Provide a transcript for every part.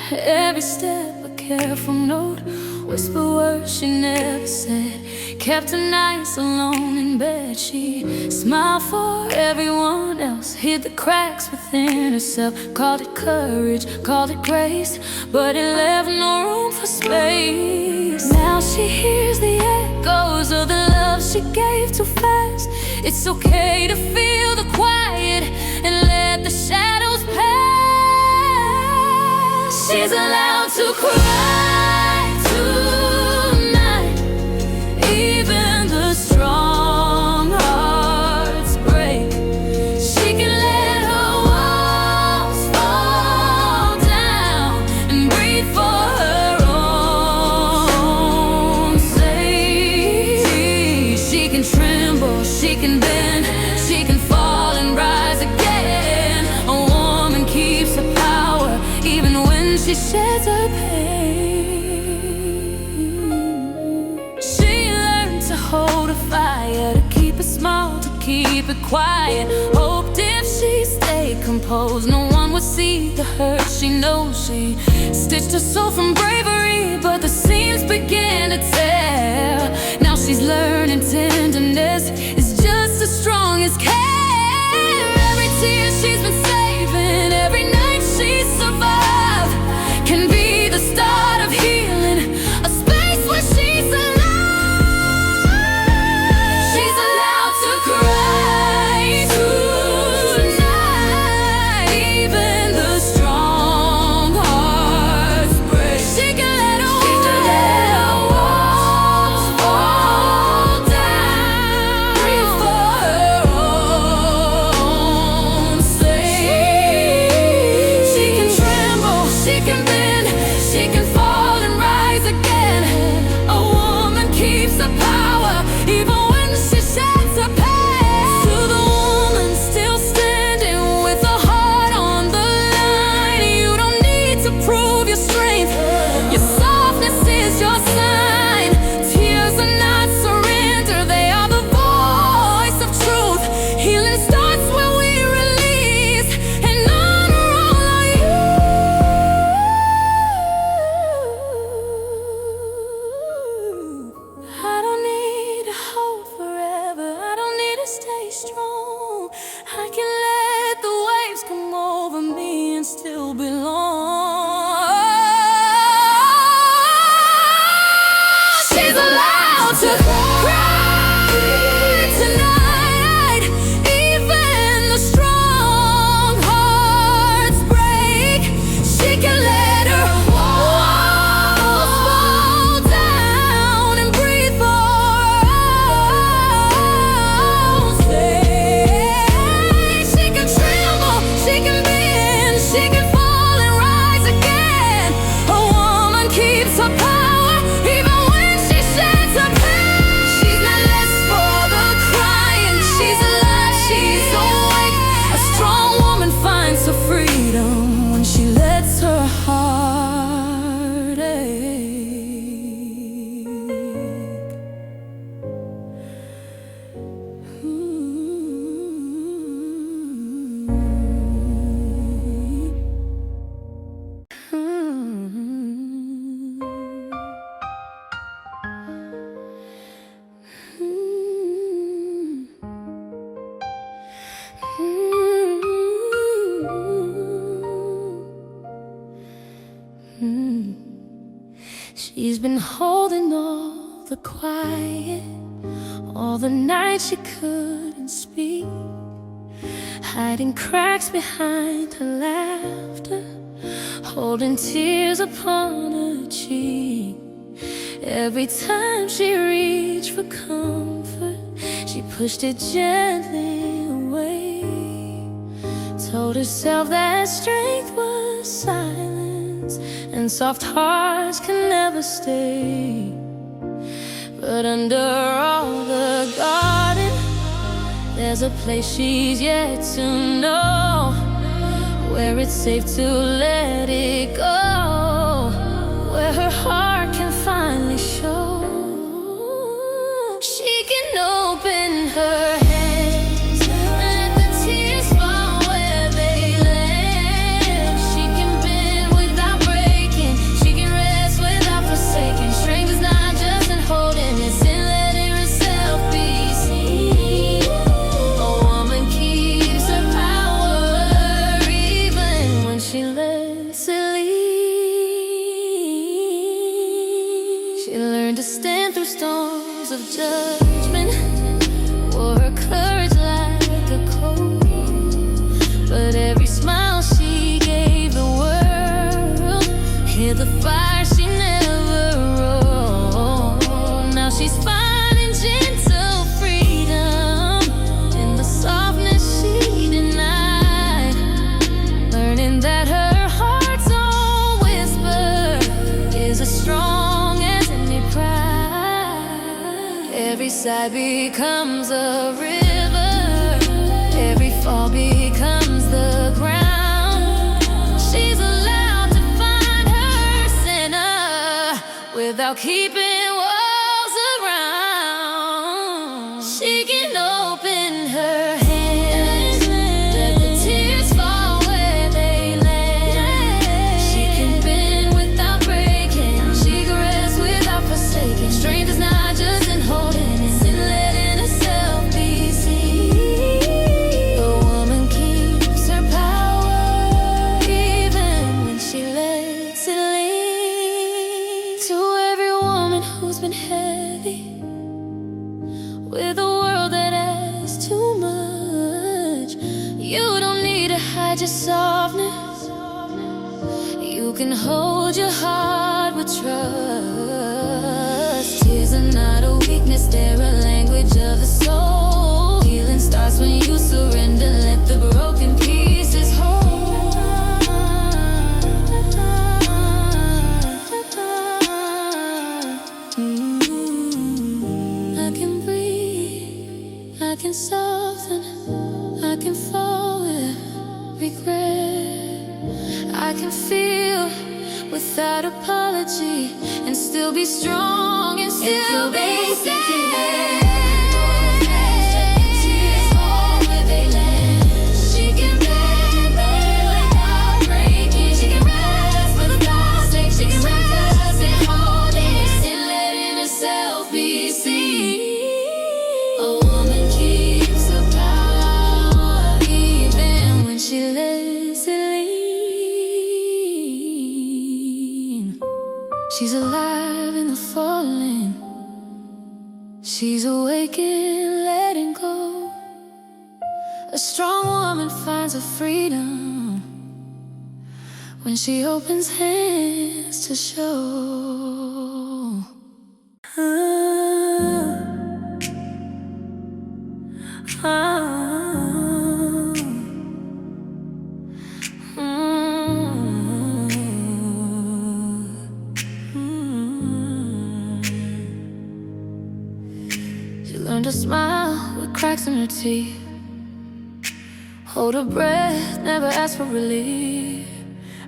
Every step a careful note, whisper words she never said. Kept her nights alone in bed. She smiled for everyone else, hid the cracks within herself. Called it courage, called it grace, but it left no room for space. Now she hears the echoes of the love she gave too fast. It's okay to feel the quiet and let the shadows pass. She's allowed to cry tonight. Even the strong hearts break. She can let her walls fall down and breathe for her own sake. She can tremble, she can bend, she can fall and rise again. A woman keeps her power even when she sheds her pain. Hold a fire, to keep it small, to keep it quiet. Hoped if she stayed composed, no one would see the hurt she knows. She stitched her soul from bravery, but the seams began to tear. Now she's learning tenderness is just as strong as care. Every tear she's been saving, every night she survived, can be the start of healing, a space where she's alive. She's been holding all the quiet, all the nights she couldn't speak, hiding cracks behind her laughter, holding tears upon her cheek. Every time she reached for comfort, she pushed it gently away, told herself that strength was silence and soft hearts can never stay. But under all the garden, there's a place she's yet to know, where it's safe to let it go, where her heart can finally show. She can open her hands, let the tears fall where they land. She can bend without breaking. of judgment, wore her courage like a coat. But every smile she gave the world hid the fire she never wrote. Now she's finding gentle freedom in the softness she denied, learning that her heart's own whisper is as strong as any pride. Every sigh becomes a river, every fall becomes the ground. She's allowed to find her center without keeping walls around. She can open her hands, let the tears fall where they land. She can bend without breaking, she can rest without forsaking. Strength is not just in holding, it's in letting herself be seen. A woman keeps her power even when she lets it lean. To every woman who's been heavy with a world that has too much, you don't need to hide your softness. You can hold your heart with trust. Tears are not a weakness, they're a language of the soul. Healing starts when you surrender, let the broken pieces hold. I can breathe, I can soften, I can fall with regret. I can feel without apology and still be strong and still be safe. Tears fall where they land. She can bend without breaking. She can rest for God's sake. She can rest and hold it and letting herself be seen. A woman keeps her power even when she lets it lean. She's alive in the falling, she's awake in letting go. A strong woman finds her freedom when she opens hands to show. She learned to smile with cracks in her teeth, hold her breath, never ask for relief.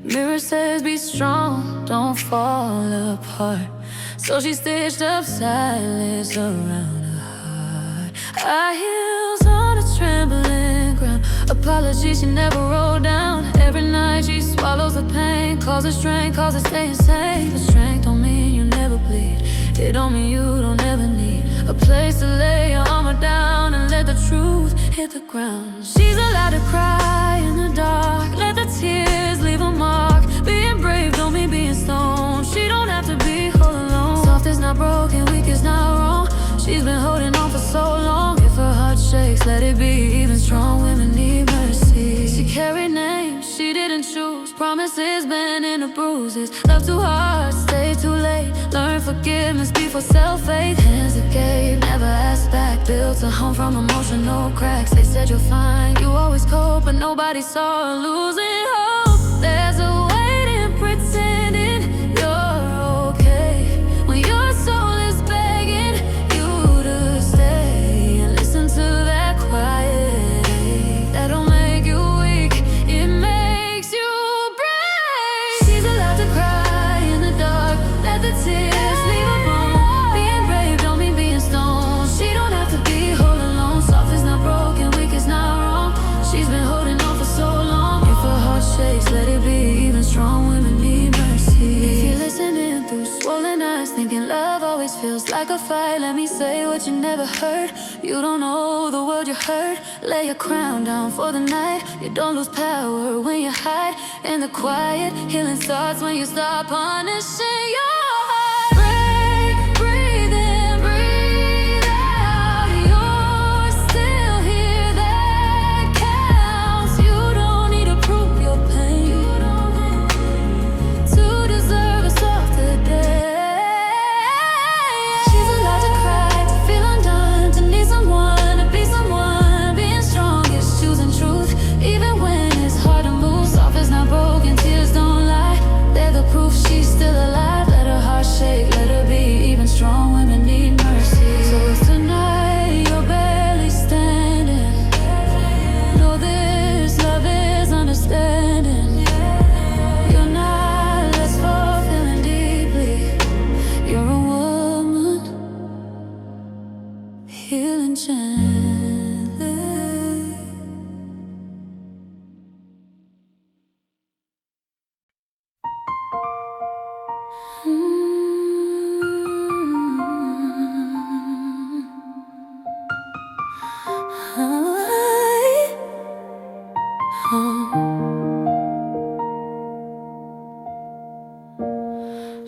Mirror says be strong, don't fall apart. So she stitched up silence around her heart. High heels on a trembling ground, apologies she never wrote down. Every night she swallows the pain, calls it strength, calls it staying safe. But strength don't mean you never bleed, it don't mean you don't ever need a place to lay your armor down and let the truth hit the ground. She's allowed to cry in the dark, let the tears leave a mark. Being brave don't mean being stoned, she don't have to be all alone. Soft is not broken, weak is not wrong. She's been holding on for so long. If her heart shakes, let it be. Even strong women need mercy. She carried names she didn't choose, promises bent into bruises. Love too hard, stay too late. Learn forgiveness before self-faith. Hands that gave, never asked back. Built a home from emotional cracks. They said you're fine, you always cope, but nobody saw her losing hope. There's a weight in pretending you're okay when your soul is begging you to stay. And listen to that quiet ache, that don't make you weak, it makes you brave. She's allowed to cry in the dark, let the tears leave a bone. Being brave don't mean being stoned, she don't have to be all alone. Soft is not broken, weak is not wrong. She's been holding on for so long. If her heart shakes, let it be. Even strong women need mercy. If you're listening through swollen eyes, thinking love always feels like a fight, let me say what you never heard. You don't know the world you hurt. Lay your crown down for the night. You don't lose power when you hide in the quiet. Healing starts when you stop punishing your heart. Break, breathe and breathe.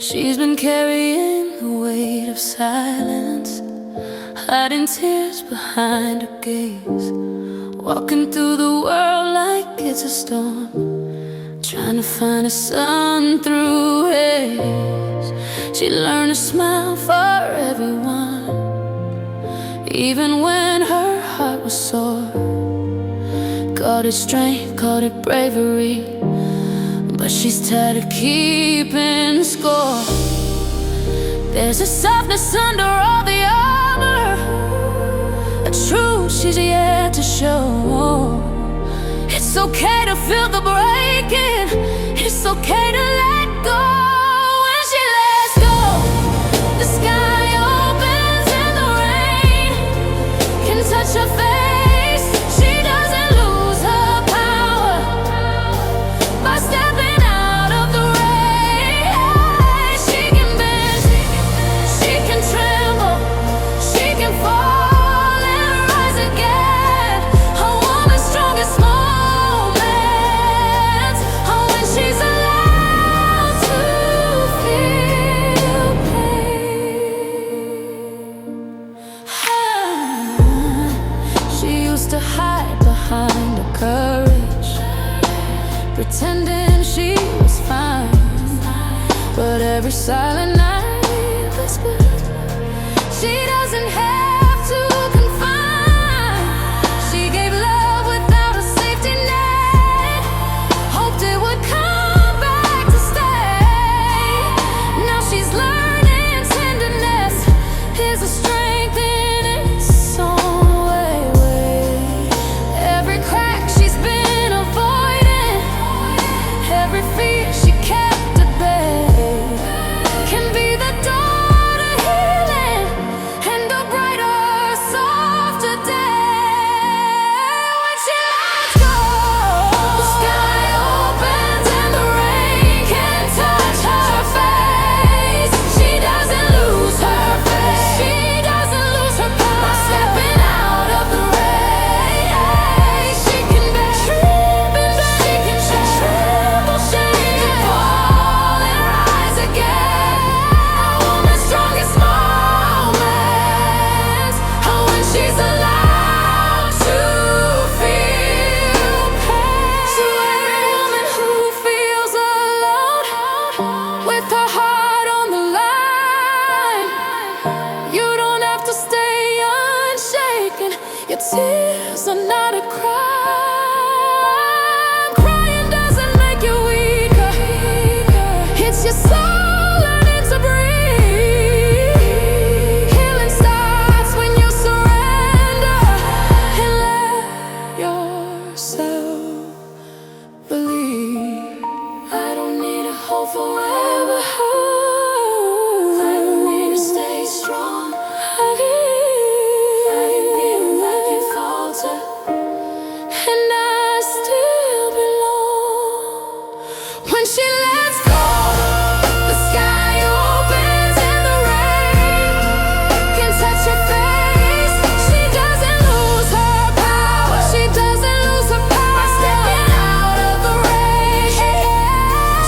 She's been carrying the weight of silence, hiding tears behind her gaze, walking through the world like it's a storm, trying to find a sun through haze. She learned to smile for everyone, even when her heart was sore. Called it strength, called it bravery, but she's tired of keeping score. There's a softness under all the armor, a truth she's yet to show. It's okay to feel the breaking, it's okay to let go. When she lets go, the sky opens and the rain can touch her face. She doesn't lose her power by stepping out of the rain. She can bend, she can tremble, she can fall and rise again. A woman's strongest moments are when she's allowed to feel pain. She used to hide behind her courage, pretending she was fine, but every silent night whispered, she doesn't have to confine. She gave love without a safety net, hoped it would come back to stay. Now she's learning tenderness is a strength in its own way. Every crack she's been avoiding, every fear she kept at bay, can be the door to healing and a brighter, softer day. When she lets go, the sky opens and the rain can touch her face. She doesn't lose her faith, she doesn't lose her power by stepping out of the rain. She can bend, she can tremble, she can fall and rise again. A woman's strongest moments are when she's allowed to feel pain. So every woman who feels alone with her heart on the line, you don't have to stay unshaken. Your tears are not a crime. Crying doesn't make you weaker, it's your soul learning to breathe. Healing starts when you surrender and let yourself believe. I don't need to hold forever, I don't need to stay strong. I can falter and I still belong. When she lets go, the sky opens and the rain can touch her face. She doesn't lose her power, she doesn't lose her power by stepping out of the rain.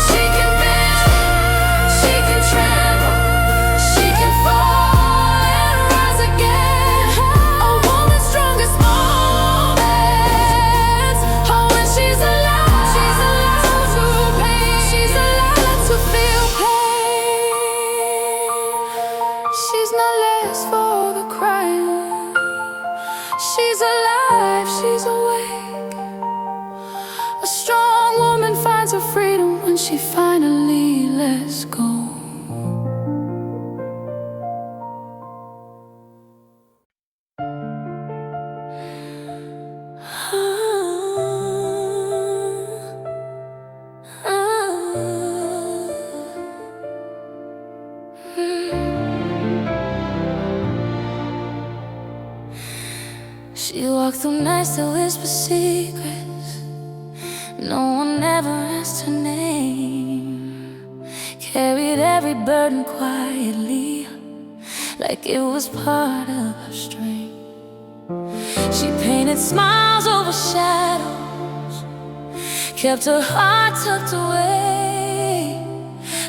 She can bend, she can tremble, she can fall and rise again. A woman's strongest moments are when she's allowed to pain. She's allowed to feel pain. She's not less for the crying. She's alive, she's awake. A strong woman finds her freedom when she finally lets go. She walked through nights to whisper secrets. No one ever asked her name. Carried every burden quietly, like it was part of her strength. She painted smiles over shadows, kept her heart tucked away.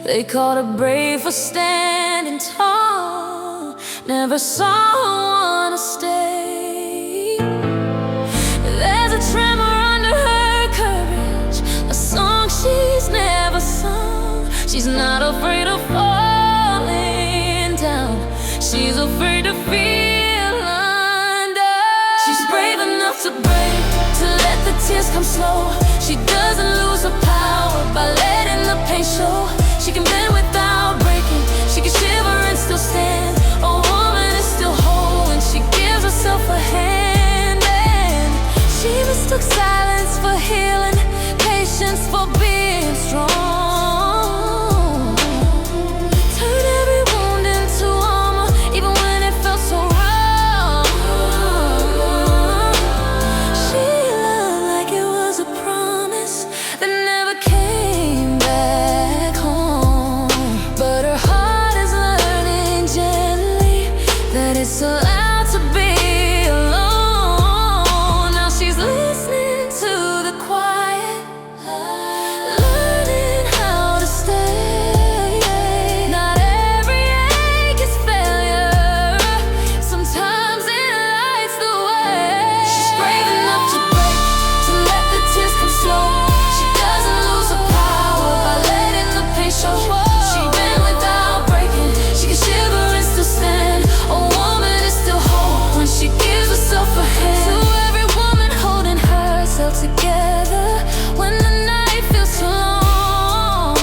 They called her brave for standing tall. Never saw her wanna stay. There's a tremor under her courage, a song she's never sung. She's not afraid of falling down. She's afraid to feel undone. She's brave enough to break, to let the tears come slow. She doesn't lose her power by letting the pain show. She can bend without breaking, she can shiver and still stand. A woman is still whole when she gives herself a hand. And she mistook silence for healing, patience for being strong. Turned every wound into armor, even when it felt so wrong. She loved like it was a promise that never came back home. But her heart is learning gently that it's allowed to be alone. Now she's listening to the quiet, learning how to stay. Not every ache is failure, sometimes it lights the way. She's brave enough to break, to let the tears come slow. She doesn't lose her power by letting the pain show. She bend without breaking, she can shiver and still stand. A woman is still whole when she gives herself a hand. To every woman holding herself together when the night feels too long.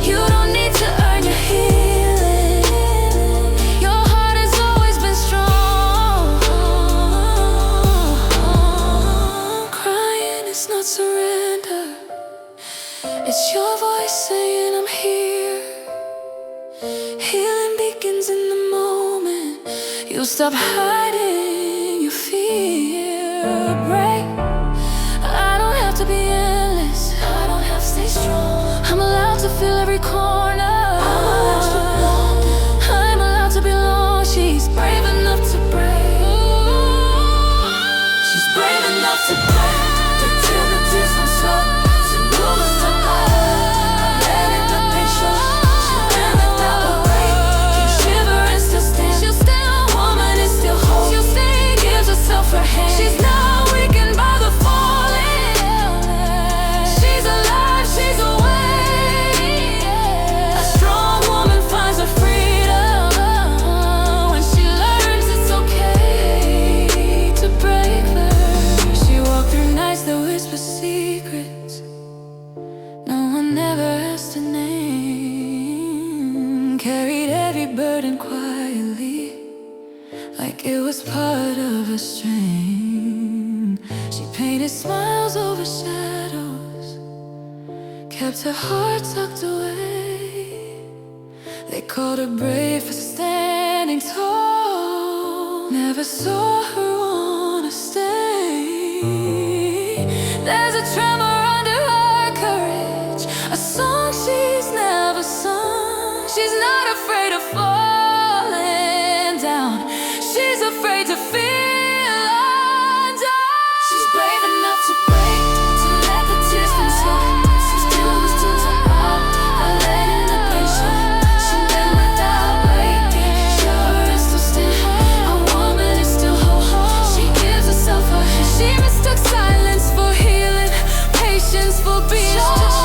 You don't need to earn your healing. Your heart has always been strong. Crying is not surrender. It's your voice saying I'm here. Healing begins in the moment you stop hiding your fear. Break. I don't have to be endless, I don't have to stay strong. I'm allowed to feel every corner. I'm allowed to belong. She's brave enough to break. She's brave enough to break, till the tears come slow. To lose her power, letting the pain show. She'll bend without a break, can shiver and still stand. She'll stay, a woman is still whole. She'll stay, gives herself her hand. She's not weakened by the falling. She's alive, she's awake. A strong woman finds her freedom when she learns it's okay to break first. She walked through nights that whisper secrets no one ever asked her name. Carried every burden quietly, like it was part of her strength. She painted smiles over shadows, kept her heart tucked away. They called her brave for standing tall. Never saw her wanna stay. There's a tremor under her courage, a song she's never sung. She's not afraid of falling down. She's afraid to feel undone. She's brave enough to break, to let the tears come slow. She's bruised to the heart, by letting the pain show. She bend without breaking, sure is still stand. A woman is still whole. She gives herself a hand. She mistook silence for healing, patience for being strong.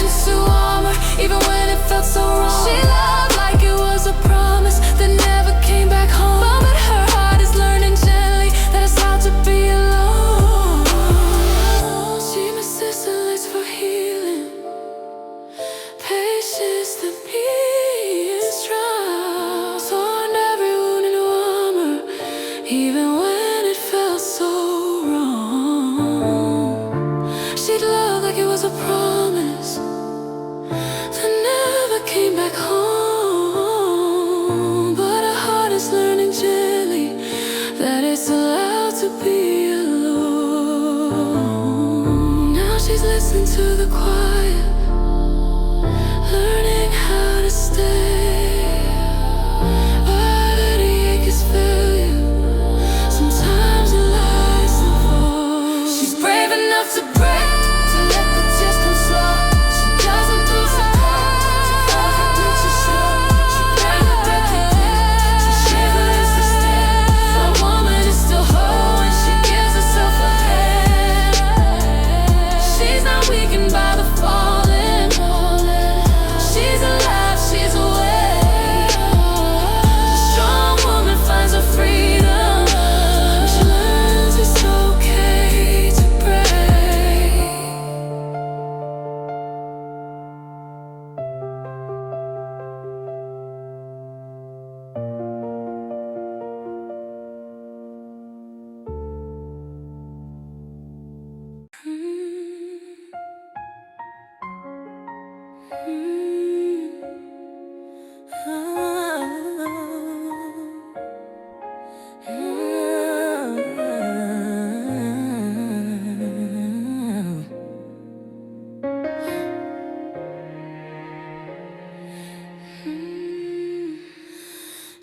Into armor, even when it felt so wrong. She loved like it was a promise that never came back home. But her heart is learning gently that it's hard to be alone. She misses the lights for healing, patience that being strong. Torn every wound into armor, even when it felt so wrong. She'd love like it was a promise that never came back home. But her heart is learning gently that it's allowed to be alone. Now she's listening to the quiet, learning how to stay. But any ache is failure, sometimes it lies and falls. She's brave enough to break, to let the tears come slow. She doesn't lose her power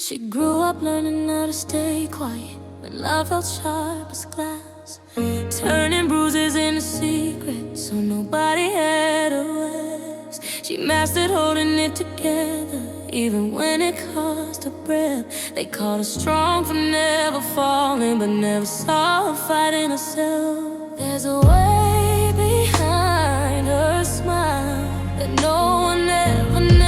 She grew up learning how to stay quiet when love felt sharp as glass, turning bruises into secrets so nobody had a rest. She mastered holding it together even when it cost her breath. They called her strong for never falling, but never saw her fighting herself. There's a way behind her smile that no one ever names.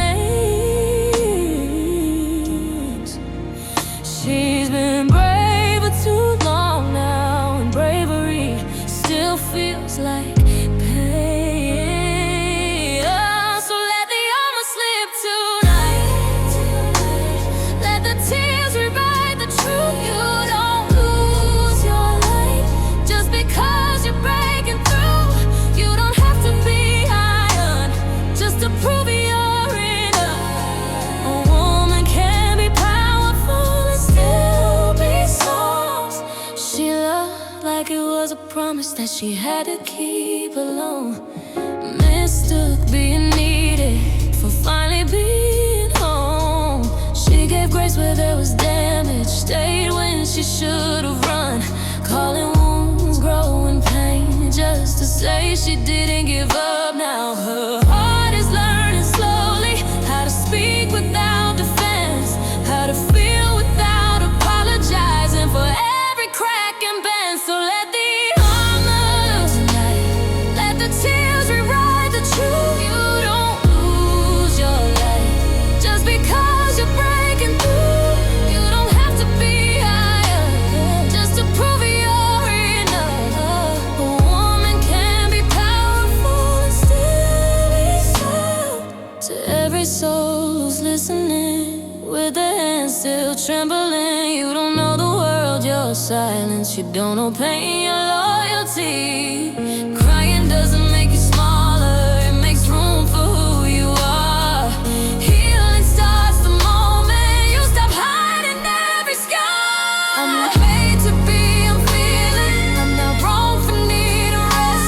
She's been brave for too long now, and bravery still feels like pain. Oh, so let the armor slip tonight. Let the tears rewrite the truth. You don't lose your light just because you're breaking through. You don't have to be iron just to prove you're enough. A woman can be powerful and still be soft. She loved like it was a promise that she had to keep alone. Mistook being needed for finally being home. She gave grace where there was damage, stayed when she should have run, calling wounds growing pain just to say she didn't give up. Now her heart is learning slowly how to speak without defense, how to feel without apologizing for every crack and bend. So let the armor tonight, let the tears rewrite the truth. You don't lose your light just because you're breaking through. You don't have to be higher just to prove you're enough. A woman can be powerful and still be soft. To every soul who's listening, with their hands still trembling, you don't know the world, your silence. You don't know pain, your loyalty. Crying doesn't make you smaller, it makes room for who you are. Healing starts the moment you stop hiding every scar. I'm not made to be, I'm feeling. I'm not wrong for needing rest.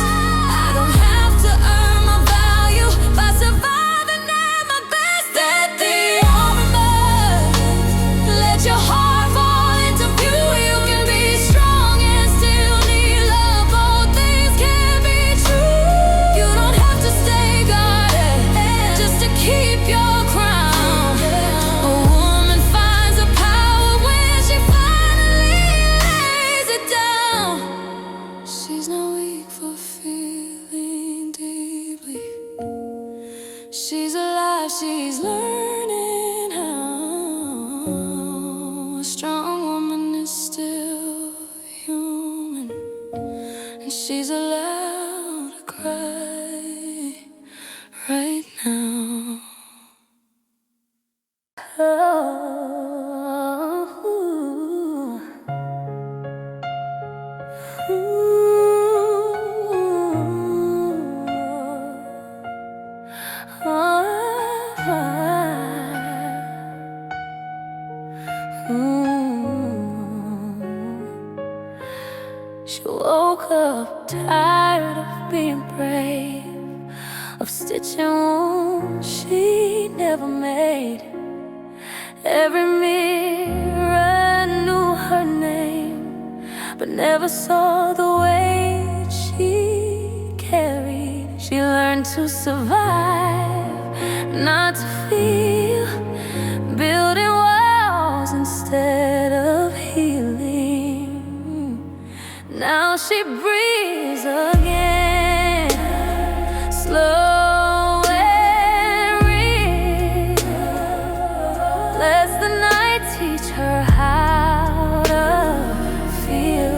I don't have to earn my value by surviving at my best. Let the armor, let your heart fall into view. You can be strong and still need love. Both things can be true. You don't have to stay guarded just to keep your crown. A woman finds her power when she finally lays it down. She's not weak for feeling deeply. She's alive, she's learning how. A strong woman is still human, and she's allowed to cry right now. She woke up tired of being brave, of stitching wounds she never made. Every mirror knew her name, but never saw the weight she carried. She learned to survive, not to feel, building walls instead of healing. Now she breathes again, slow and real. Lets the night teach her how to feel.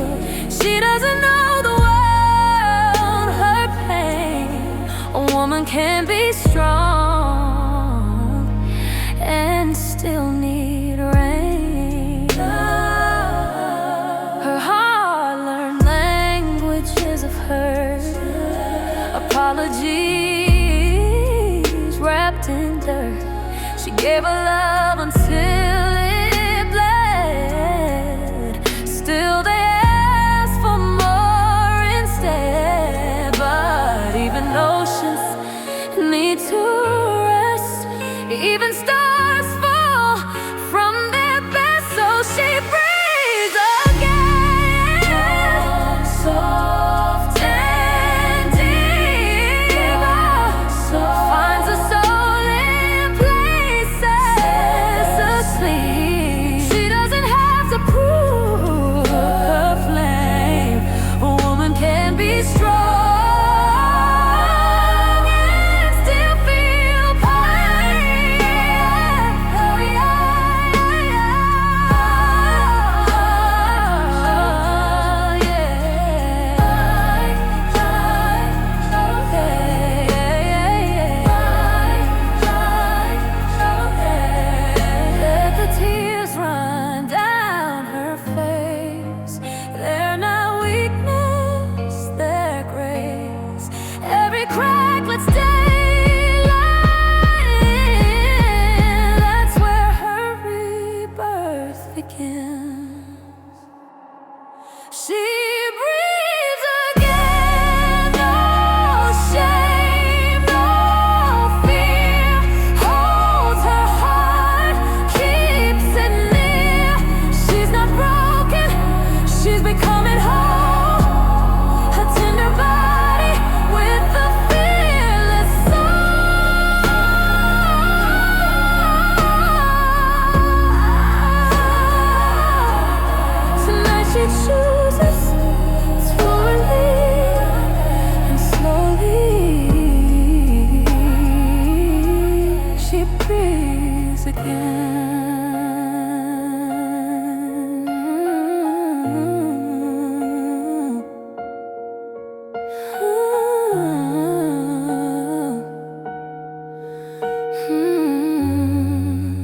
She doesn't know the world, her pain. A woman can be strong and still need rain. Her heart learned languages of hurt, apologies wrapped in dirt. She gave her love until it bled. Still they asked for more instead. But even oceans need to rest. Even stars fall from their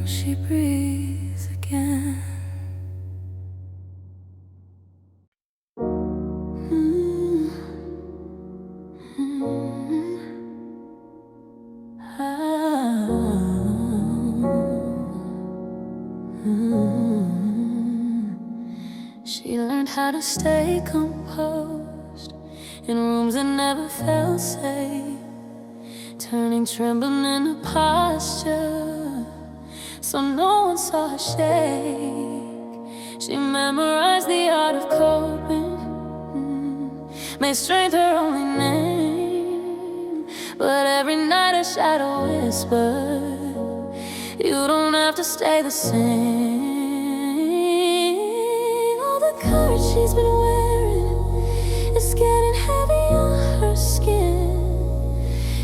She breathes again. She learned how to stay composed in rooms that never felt safe, turning trembling into posture so no one saw her shake. She memorized the art of coping, made strength her only name. But every night a shadow whispered, you don't have to stay the same. All the courage she's been wearing is getting heavy on her skin.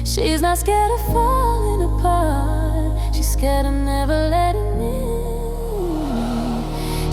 She's not scared of falling apart, she's scared of never letting in.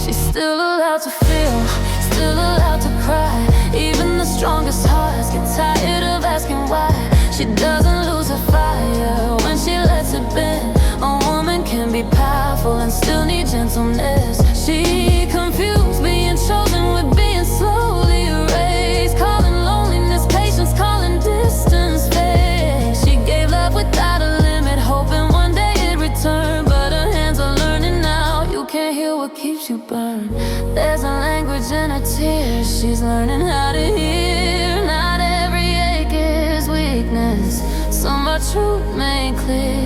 She's still allowed to feel, still allowed to cry. Even the strongest hearts get tired of asking why. She doesn't lose her fire when she lets it bend. A woman can be powerful and still need gentleness. She confused being chosen with being slowly erased, calling loneliness patience, calling distance fake. She gave love without a limit, hoping one day it'd return. But her hands are learning now, you can't heal what keeps you burned. There's a language in her tears, she's learning how to hear. Not every ache is weakness, some are truth made clear.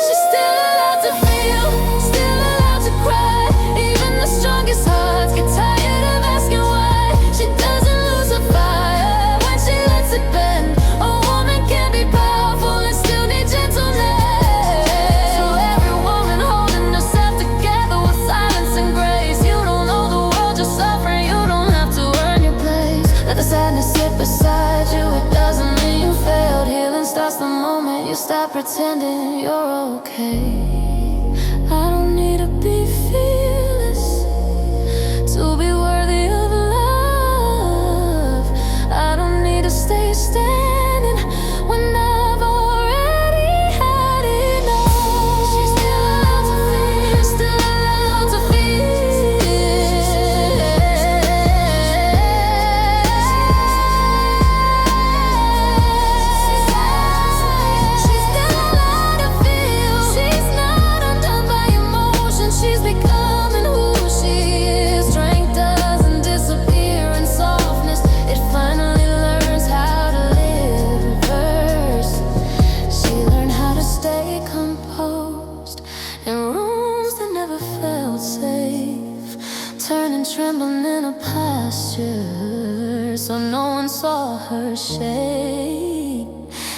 She's still allowed to feel, still allowed to cry. Even the strongest hearts get tired of asking why. She doesn't lose her fire when she lets it bend. A woman can be powerful and still need gentleness. To every woman holding herself together with silence and grace, you don't know the world you're suffering, you don't have to earn your place. Let the sadness sit beside you, it doesn't mean you failed. Healing starts the moment you stop pretending you're okay. I don't need to be fearless to be worthy of love. I don't need to stay standing when I've already had enough. She's still allowed to feel, still allowed to feel. She's still allowed to feel. She's not undone by emotion, she's becoming who she is. Strength doesn't disappear in softness, it finally learns how to live reverse. She learned how to stay composed in rooms that never felt safe, turning trembling into posture so no one saw her shake.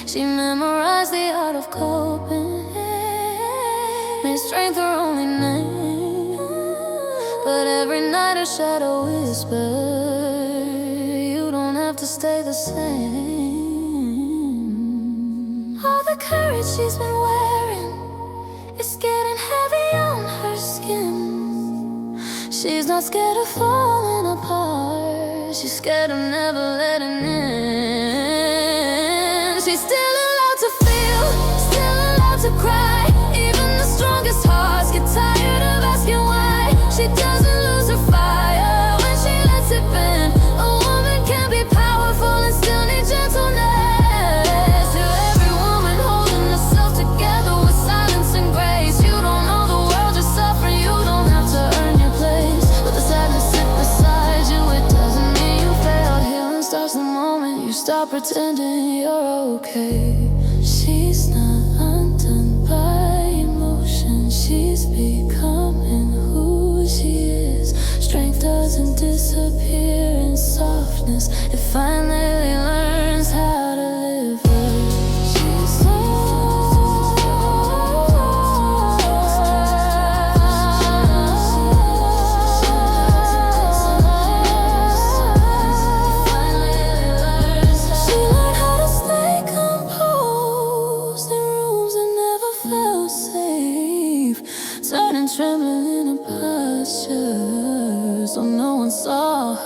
She memorized the art of coping, made strength her only name. But every night a shadow whispered, you don't have to stay the same. All the courage she's been wearing is getting heavy on her skin. She's not scared of falling apart, she's scared of never letting in. She's still allowed to feel, still allowed to cry. Even the strongest hearts get tired of asking why. She doesn't lose her fire when she lets it bend. A woman can be powerful and still need gentleness. To every woman holding herself together with silence and grace, you don't know the world you're suffering, you don't have to earn your place. Let the sadness sit beside you, it doesn't mean you failed. Healing starts the moment you stop pretending you're okay. She's not undone by emotion, she's becoming who she is. Strength doesn't disappear in softness, it finally learns how to live it. She's she learned how to stay composed in rooms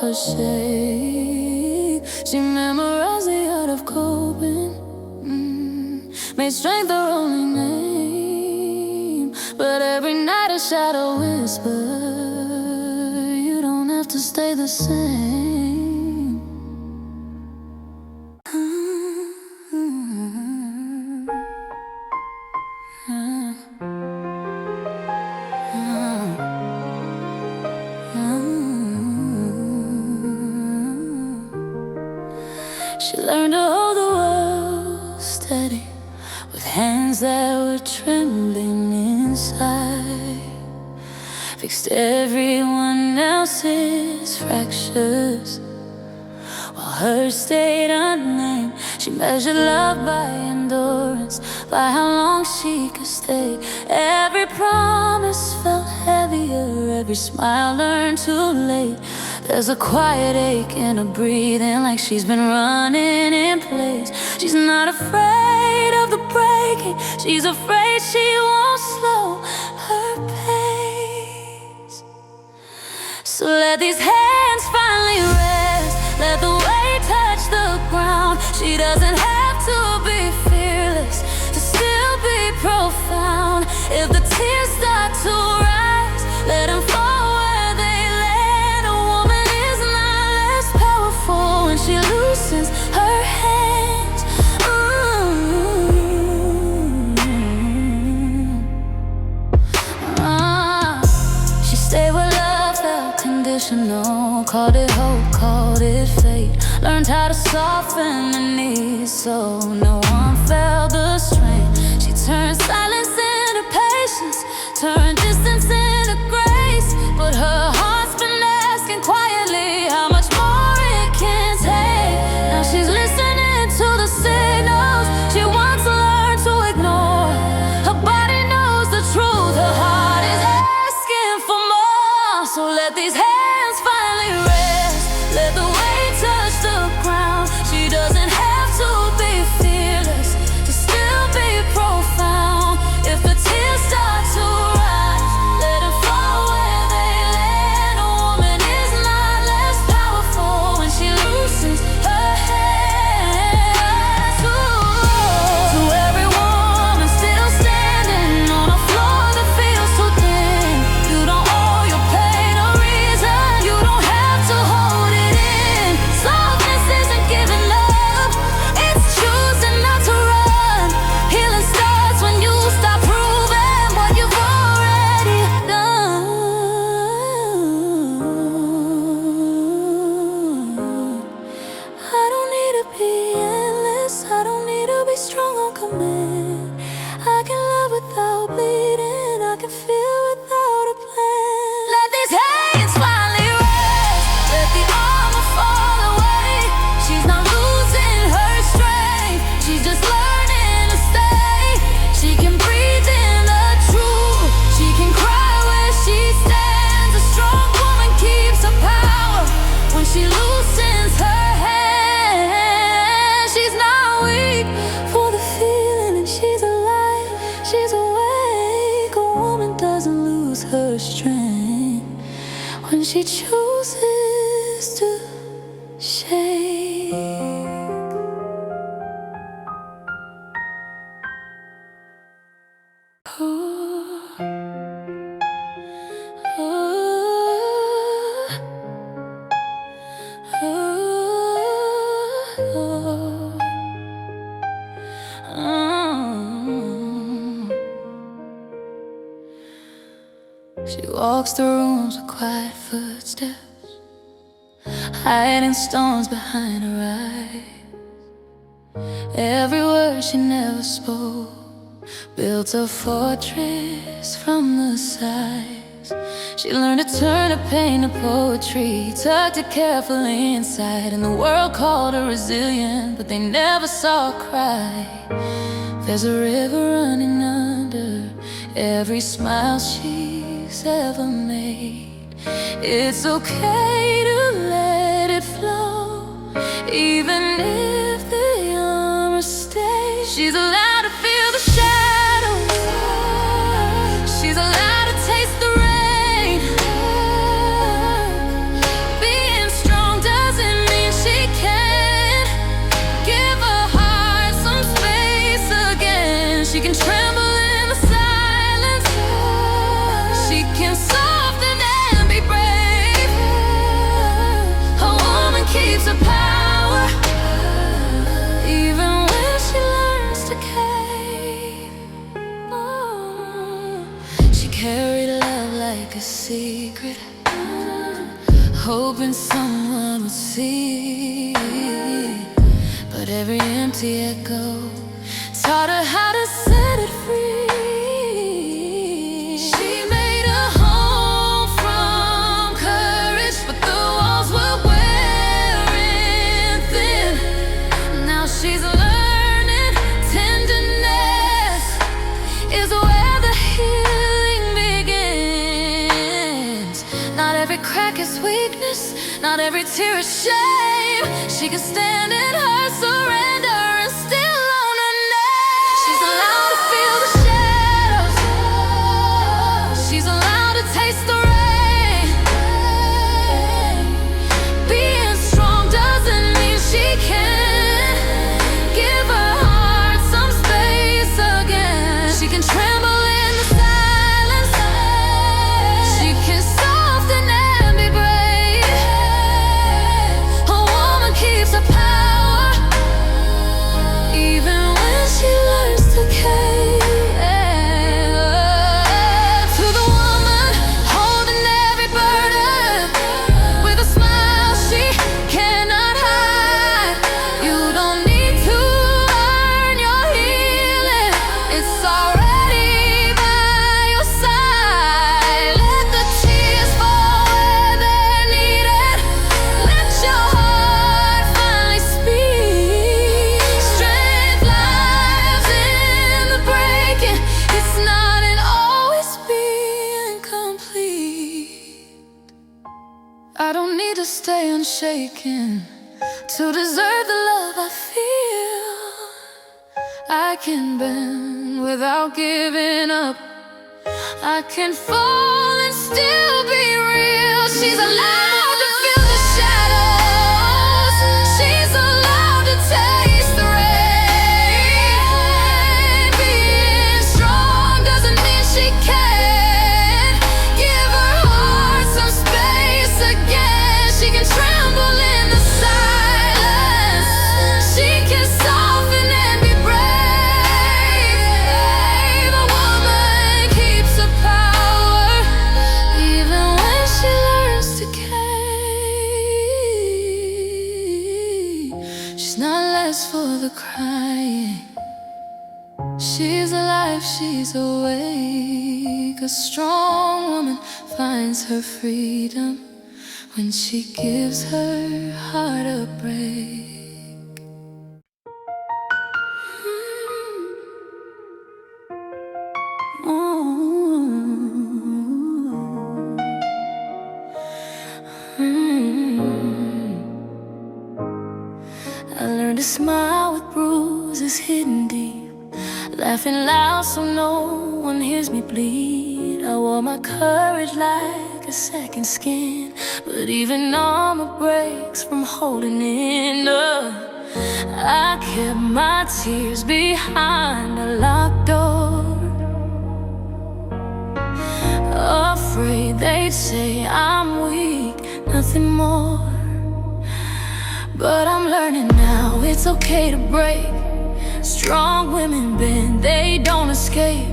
her shake. She memorized the art of coping, made strength her only name. But every night a shadow whisper, you don't have to stay the same. She learned to hold the world steady with hands that were trembling inside. Fixed everyone else's fractures while hers stayed unnamed. She measured love by endurance, by how long she could stay. Every promise felt heavier, every smile learned too late. There's a quiet ache in her breathing, like she's been running in place. She's not afraid of the breaking, she's afraid she won't slow her pace. So let these hands finally rest, let the weight touch the ground. She doesn't have to be fearless to still be profound. If the tears start to rise, let them fall where they land. A woman is not less powerful when she loosens her hands. She stayed where love felt conditional, called it hope, called it fate. Learned how to soften the knees so no one felt the strain. She turned silence into patience, turned distance into grace. But her heart's been asking quietly how much more it can take. Now she's listening to the signals she once learned to ignore. Her body knows the truth, her heart is asking for more. So let these hands finally rest, let the weight touch the ground. She doesn't have to be fearless to still be profound. If the tears start to rise, let them fall where they land. A woman is not less powerful when she loosens her hands. To every woman still standing on a floor that feels too thin, you don't owe your pain a reason, you don't have to hold it in. Softness isn't giving up, it's choosing not to run. Healing starts when you stop proving what you've already done. I don't need to be endless, I don't need to be strong on command. I can love without bleeding, I can feel without a plan. Let these hands finally rest, let the armor fall away. She's not losing her strength, she's just learning to stay. She can breathe in the truth, she can cry where she stands. A strong woman keeps her power when she loosens her hands. She's not weak for the feeling, and she's alive, she's awake. A woman doesn't lose her strength when she chooses to shake. Oh, oh, oh, oh. She walks the rooms with quiet footsteps, hiding stones behind her eyes. Every word she never spoke built a fortress from the sides. She learned to turn her pain to poetry, tucked it carefully inside. And the world called her resilient, but they never saw her cry. There's a river running under every smile she's ever made. It's okay to let it flow, even if the armor stays. She's allowed to feel the shadows, she's allowed to taste the rain. Being strong carried love like a secret, hoping someone would see. But every empty echo taught her how to set it free. She made a home from courage, but the walls were wearing thin. Now she's learning tenderness is where the healing begins. Not every crack is weakness, not every tear is shame. She can stand in her surrender and still own her name. She's allowed to feel the shadows. She's allowed to taste the rain. Being strong doesn't mean she can't give her heart some space again. She can tremble in the silence. She can soften and be brave. A woman keeps her power even when she learns to cave. To the woman holding every burden with a smile she cannot hide. You don't need to earn your healing, it's already by your side. Let the tears fall where they're needed. Let your heart finally speak. Strength lies in the breaking. It's not in always being complete. I don't need to stay unshaken to deserve the love I feel. I can bend without giving up. I can fall and still be real. She's allowed to feel the shadows. She's allowed to taste the rain. Being strong doesn't mean she can't give her heart some space again. She can tremble in the silence. She can soften and be brave. A woman keeps her power even when she learns to cave. She's not less for the crying. She's alive, she's awake. A strong woman finds her freedom when she gives her heart a break. I learned to smile with bruises hidden deep, laughing loud so no one hears me bleed. I wore my courage like a second skin, but even armor breaks from holding in. I kept my tears behind a locked door, afraid they'd say I'm weak, nothing more. But I'm learning now it's okay to break. Strong women bend, they don't escape.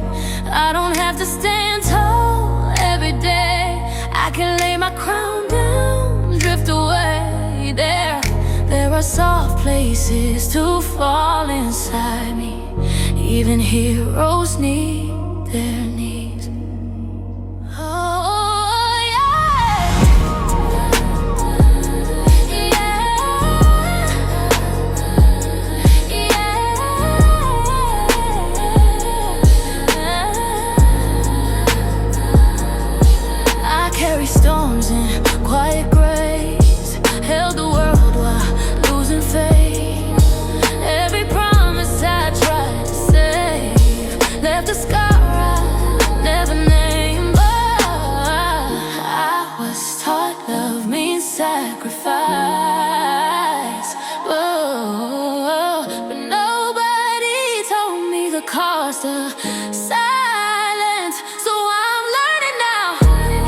I don't have to stand tall every day. I can lay my crown down, drift away. There are soft places to fall inside me. Even heroes need their knees. Oh, yeah. I carry storms in quiet grace, held the world while losing faith. Every promise I tried to save left a scar I never named. But I was taught love means sacrifice. But nobody told me the cost of silence. So I'm learning now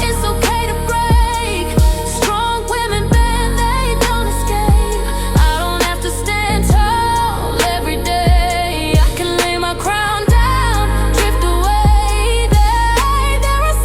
it's okay to break. Strong women bend, they don't escape. I don't have to stand tall every day. I can lay my crown down, drift away. There are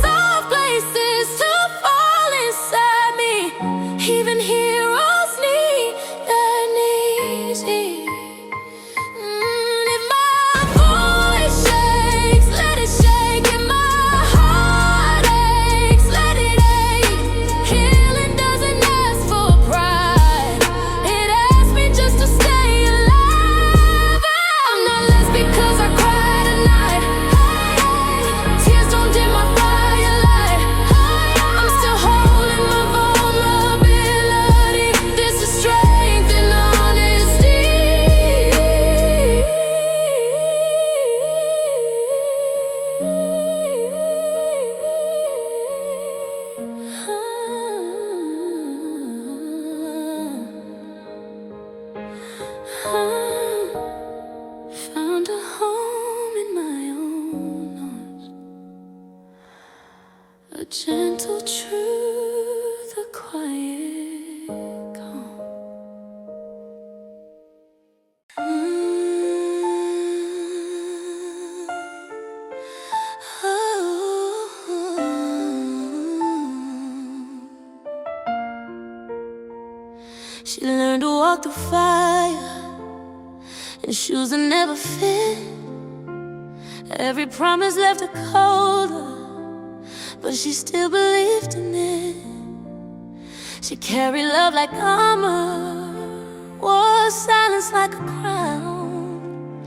walk through fire in shoes that never fit. Every promise left her colder, but she still believed in it. She carried love like armor, wore silence like a crown.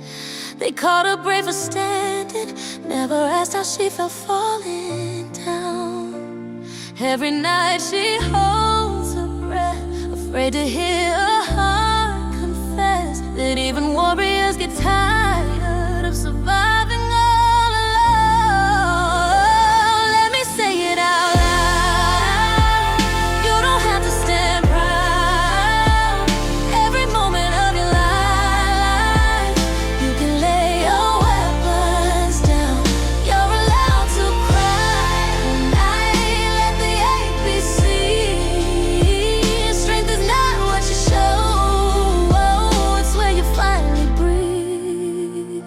They called her brave for standing, never asked how she felt falling down. Every night she holds her breath, afraid to hear her heart confess that even warriors get tired of surviving all alone. Let me say it out loud. You don't have to stand proud. Every moment of your life, you can lay your weapons down. You're allowed to cry tonight. Let the hate be seen. Strength is not what you show, it's where you finally breathe.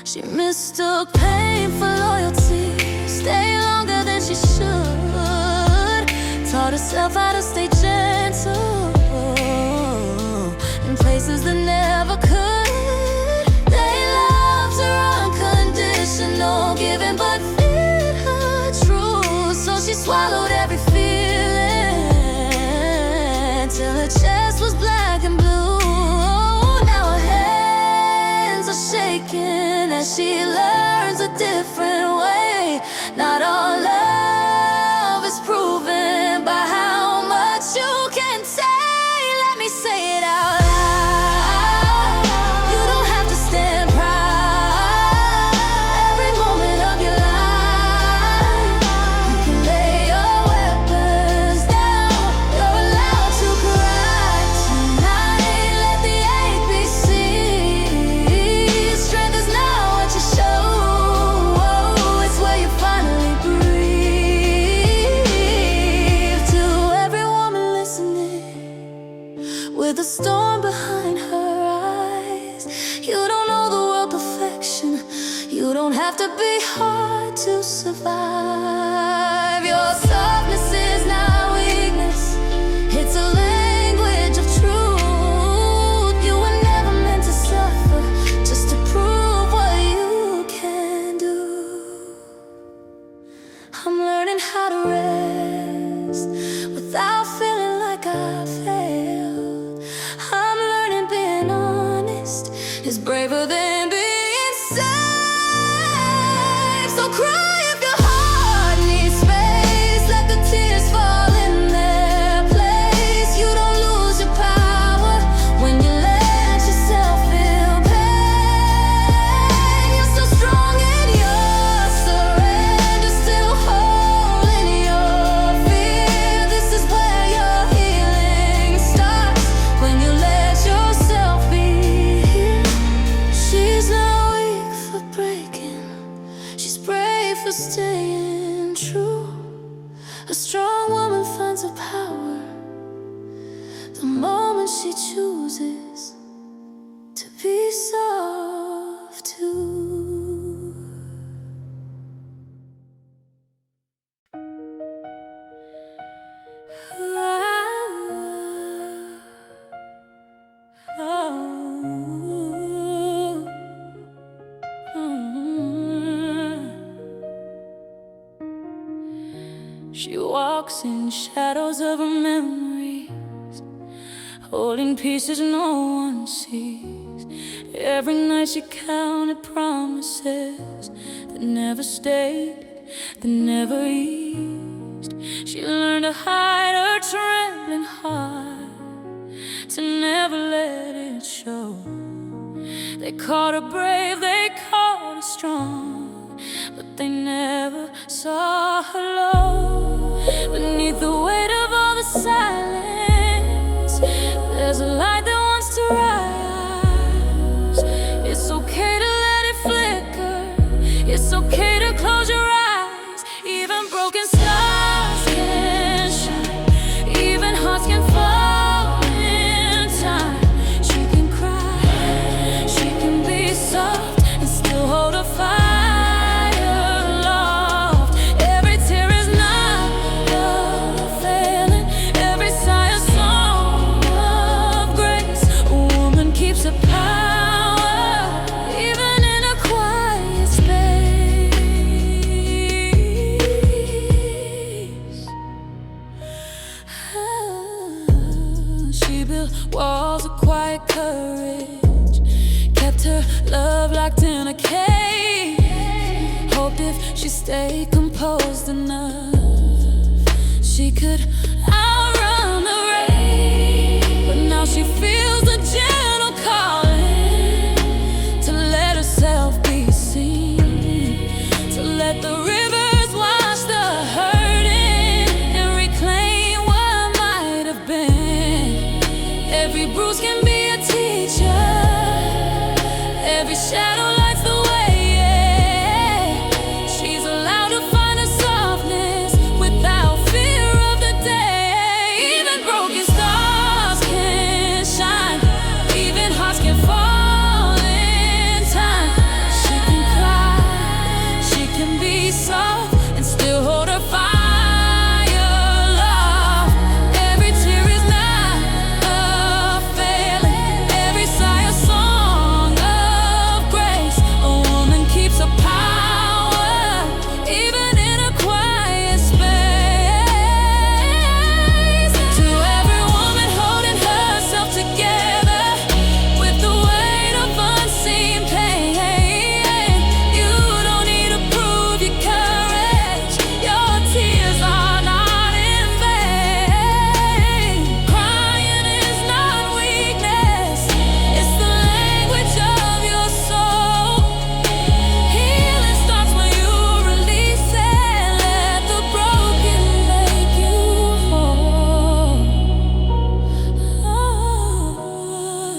She mistook pain for loyalty, stayed longer than she should. Taught herself how to stay gentle in places that never could. They loved her unconditional, giving but feared her truth. So she swallowed every feeling till her chest was black and blue. Now her hands are shaking as she learns a different way. Not all love is proven by how much you can say. Let me say it out loud. You don't have to stand proud. Every moment of your life, you can lay your weapons down. You're allowed to cry tonight. Let the hate be seen. Strength is not what you show, it's where you finally breathe. To every woman listening, with a storm behind her eyes, you don't know the world perfection. You don't have to be hard to survive. Your softness is not weakness, it's a language of truth. You were never meant to suffer just to prove what you can do. I'm learning how to rest without feeling like I failed. I'm learning being honest is braver than being safe. So cry if your heart needs space. Let the tears fall in their place. You don't lose your power when you let yourself feel pain. You're so strong in your surrender, still whole in your fear. This is where your healing starts, when you let yourself be here. She's not weak for breaking, she's brave for staying true. A strong woman finds her power the moment she chooses to be soft too. She walks in shadows of her memories, holding pieces no one sees. Every night she counted promises that never stayed, that never eased. She learned to hide her trembling heart, to never let it show. They called her brave, they called her strong, but they never saw her low. Beneath the weight of all the silence, there's a light that wants to rise. It's okay to let it flicker, it's okay to close your eyes. Even broken stars can shine, even hearts can fall in time. She can cry, she can be soft, in a cave. Hoped if she stayed composed enough, she could outrun the rain. But now she feels a gentle calling to let herself be seen, to let the rivers wash the hurting and reclaim what might have been. Every bruise can be a teacher, every shadow lights the way, yeah. She's allowed to find her softness without fear of the day. Even broken stars can shine, even hearts can fall in time. She can cry, she can be soft and still hold her fire. Love, every tear is not a failing, every sigh a song of grace. A woman keeps her power even in a quiet space. To every woman holding herself together with the weight of unseen pain, you don't need to prove your courage, your tears are not in vain. Crying is not weakness, it's the language of your soul. Healing starts when you release it, let the broken make you whole.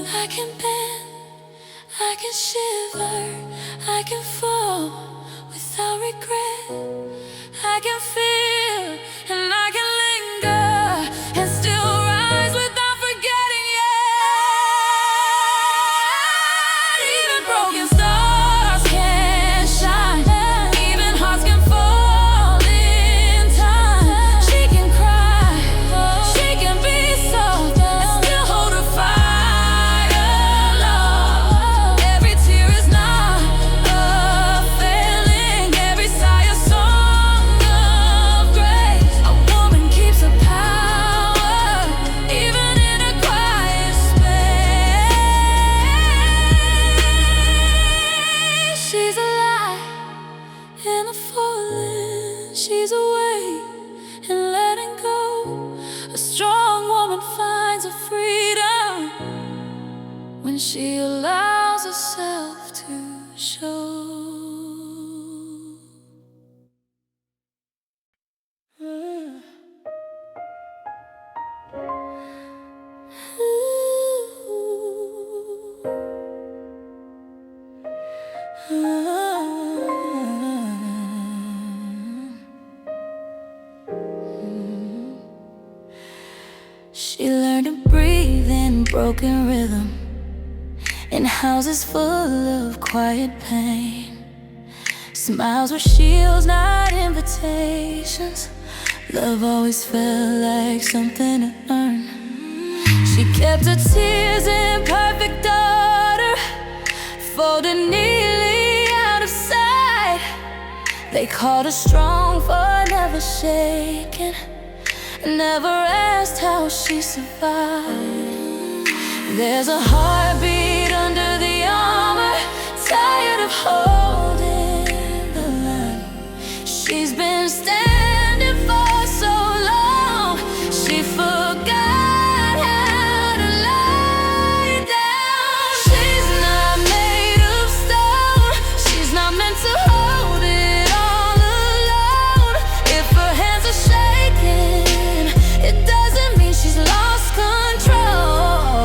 I can bend, I can shiver, I can fall without regret. I can feel and I can linger and still rise without forgetting yet. Even broken stars can shine, even hearts can fall in time. She can cry, she can be soft and still hold her fire. Love, every tear is not a failing, every sigh a song of grace. A woman keeps her power even in a quiet space. She's alive in a falling, she's awake and letting go. A strong woman finds her freedom when she allows herself to show. She learned to breathe in broken rhythm in houses full of quiet pain. Smiles were shields, not invitations. Love always felt like something to earn. She kept her tears in perfect order, folded neatly out of sight. They called her strong for never shaken, never asked how she survived. There's a heartbeat under the armor, tired of holding the line. She's been standing for so long, she forgot how to lie down. She's not made of stone, she's not meant to hold it all alone. If her hands are shaking, it doesn't mean she's lost control.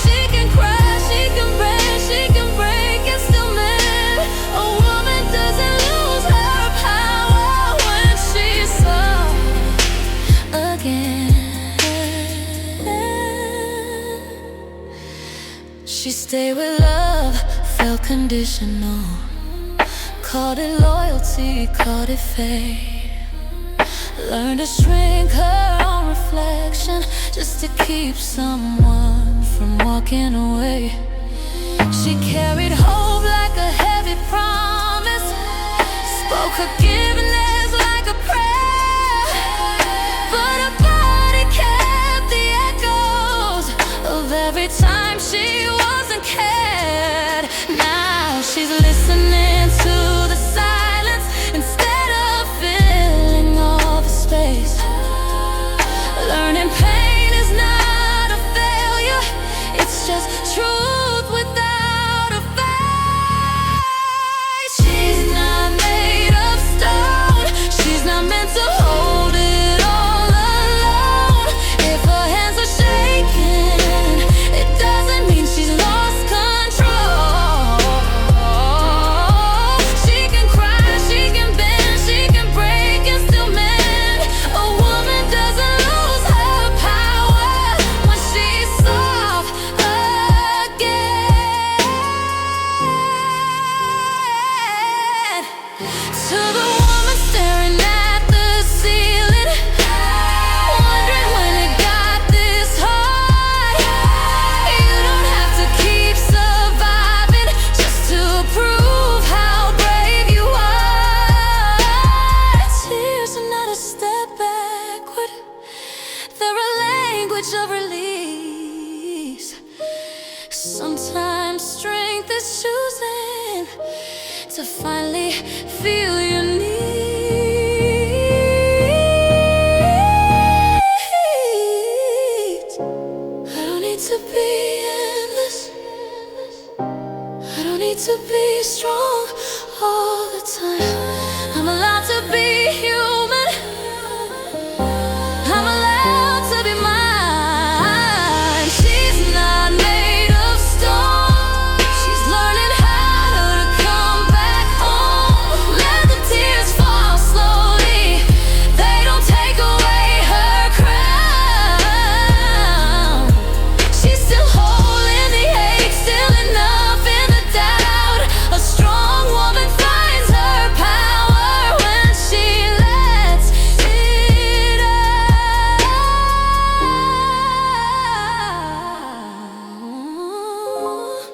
She can cry, she can bend, she can break and still mend. A woman doesn't lose her power when she's soft again. She stayed with love, felt conditional, called it loyalty, called it fate. Learned to shrink her own reflection just to keep someone from walking away. She carried hope like a heavy promise, spoke forgiveness like a prayer, but her body kept the echoes of every time she wasn't cared. Now she's listening to the silence instead of filling all the space. Learning pain is not a failure, it's just truth without a face. She's not made of stone, she's not meant to hold it all alone. If her hands are shaking, it doesn't mean she's lost control. She can cry, she can bend, she can break and still mend. A woman doesn't lose her power when she's soft again. To the woman staring at the ceiling, wondering when it got this hard. You don't have to keep surviving just to prove how brave you are. Tears are not a step backward, they're a language of release. Sometimes strength is choosing to finally feel your needs. I don't need to be endless, I don't need to be strong all the time. I'm allowed to be human, I'm allowed to be mine. She's not made of stone, she's learning how to come back home. Let the tears fall slowly, they don't take away her crown. She's still holding the ache, still enough in the doubt. A strong woman finds her power when she lets it out.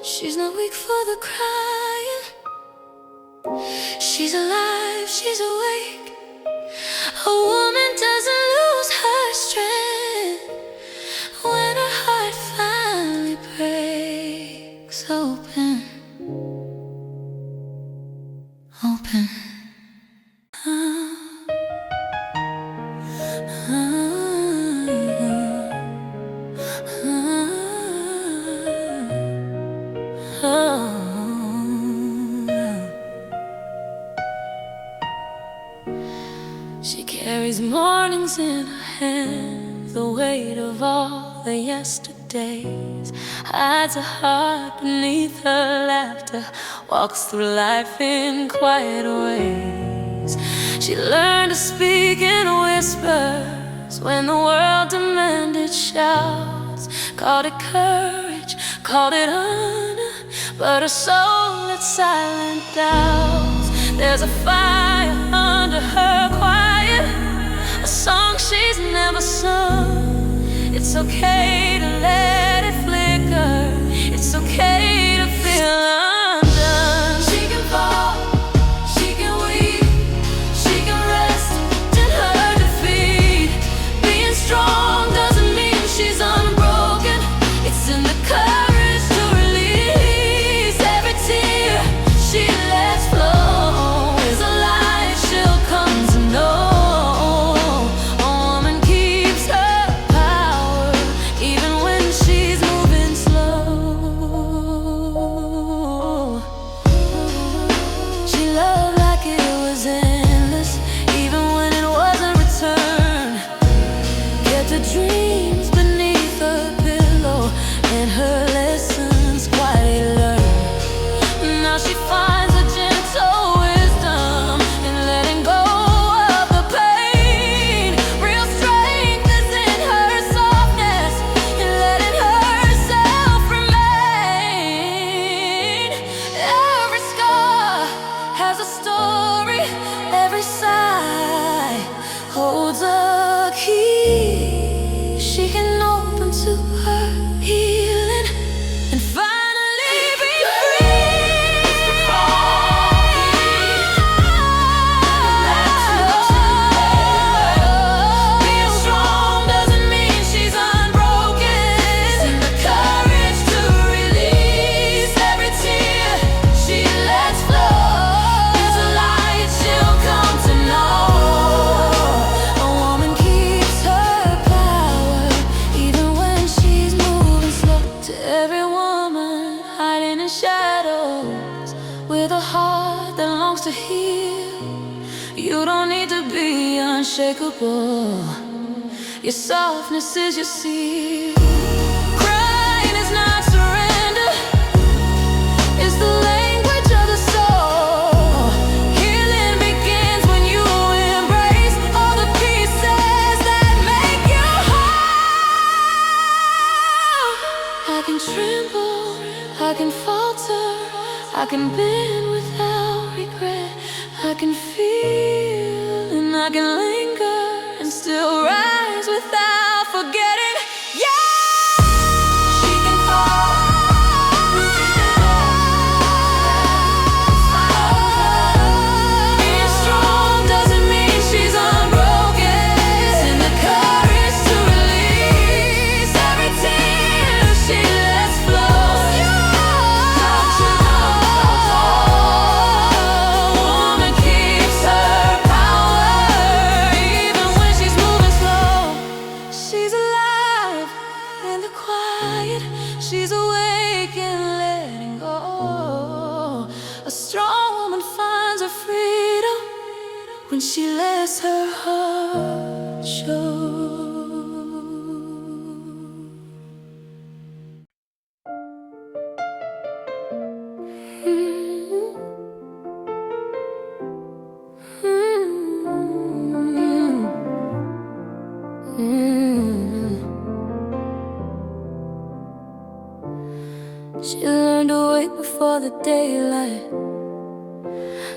She's not weak for the crying, she's alive, she's awake. A woman doesn't lose her strength when her heart finally breaks open. Open. She carries mornings in her hands, the weight of all the yesterdays. Hides a heart beneath her laughter, walks through life in quiet ways. She learned to speak in whispers when the world demanded shouts. Called it courage, called it honor, but her soul had silent doubts. There's a fire under her quiet, a song she's never sung. It's okay to let it flicker, it's okay to feel undone. She can fall, she can weep, she can rest in her defeat. Being strong doesn't mean she's unbroken, it's in the courage to release every tear she lets flow. Is a life she'll come to know. A woman keeps her power even when she's moving slow. with a heart that longs to heal. You don't need to be unshakable. Your softness is your seal. Crying is not surrender. It's the language of the soul. Healing begins when you embrace all the pieces that make you whole. I can tremble, I can falter, I can bend without regret. I can feel and I can linger and still rise without forgetting. Yeah, she can fall. Being strong doesn't mean she's unbroken. It's in the courage to release every tear she lets flow. Woman keeps her power even when she's moving slow. She's alive in the quiet. She's awake and letting go. A strong woman finds her freedom when she lets her heart show. She learned to wake before the daylight,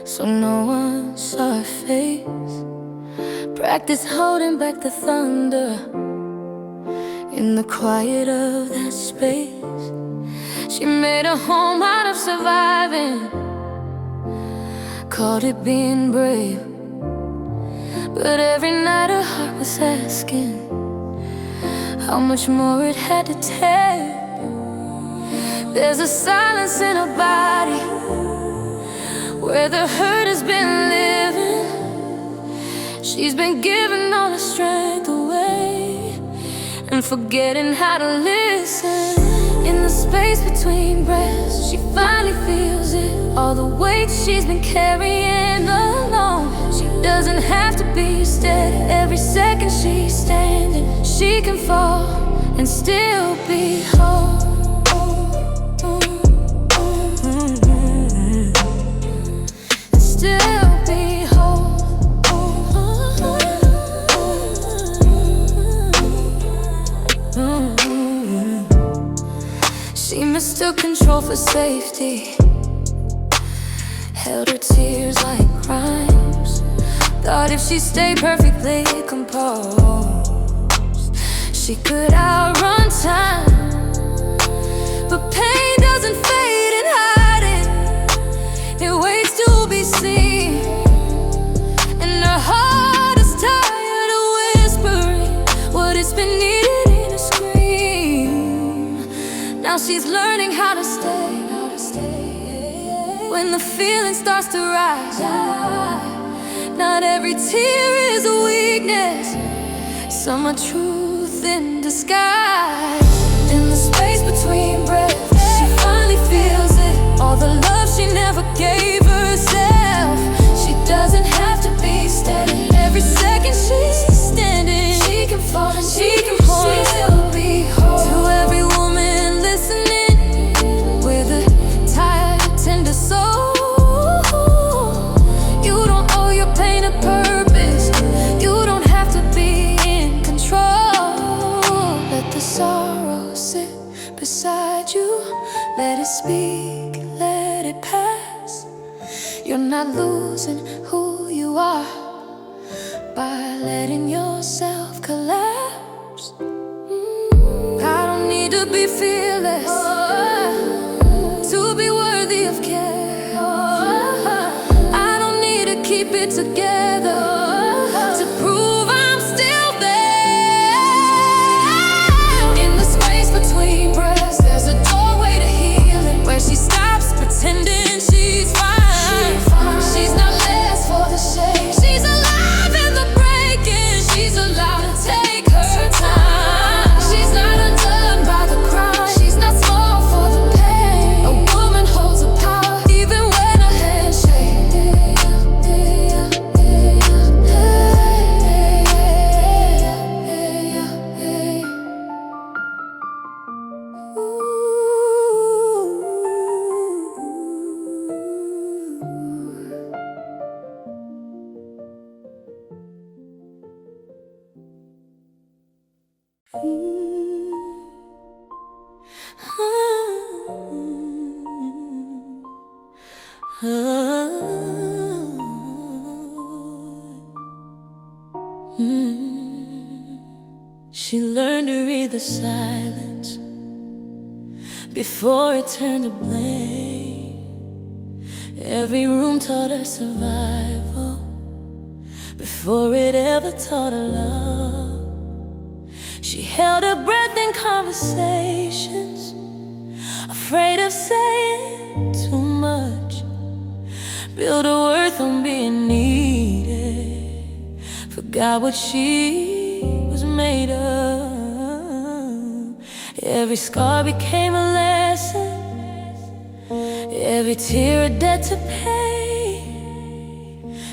so no one saw her face. Practice holding back the thunder in the quiet of that space. She made a home out of surviving, called it being brave. But every night her heart was asking how much more it had to take. There's a silence in her body where the hurt has been living. She's been giving all her strength away and forgetting how to listen. In the space between breaths, she finally feels it. All the weight she's been carrying alone. She doesn't have to be steady. Every second she's standing, she can fall and still be whole. Still be whole. She mistook control for safety, held her tears like crimes. Thought if she stayed perfectly composed, she could outrun time. But pain doesn't fade in hiding. It waits to be seen. And her heart is tired of whispering what it's been needed in a scream. Now she's learning how to stay when the feeling starts to rise. Not every tear is a weakness, some are truth in disguise. In the space between breaths, she finally feels it. All the love she never gave herself. She doesn't have to be steady. Every second she's standing, she can fall and she can still be whole. To every woman listening with a tired, tender soul, you don't owe your pain a purpose. You don't have to be in control. Let the sorrow sit beside you. Let it speak, let it pass. You're not losing who you are by letting yourself collapse. I don't need to be fearless to be worthy of care. I don't need to keep it together to prove I'm still there. In the space between breaths, there's a doorway to healing where she stops pretending she's fine. She's not less for the shame. She's alive in the breaking. She's allowed to take her time. She's not undone by the crime. She's not small for the pain. A woman holds a power even when She learned to read the silence before it turned to blame. Every room taught her survival before it ever taught her love. She held her breath in conversations, afraid of saying too much. Built her worth on being needed, forgot what she was made of. Every scar became a lesson, every tear a debt to pay.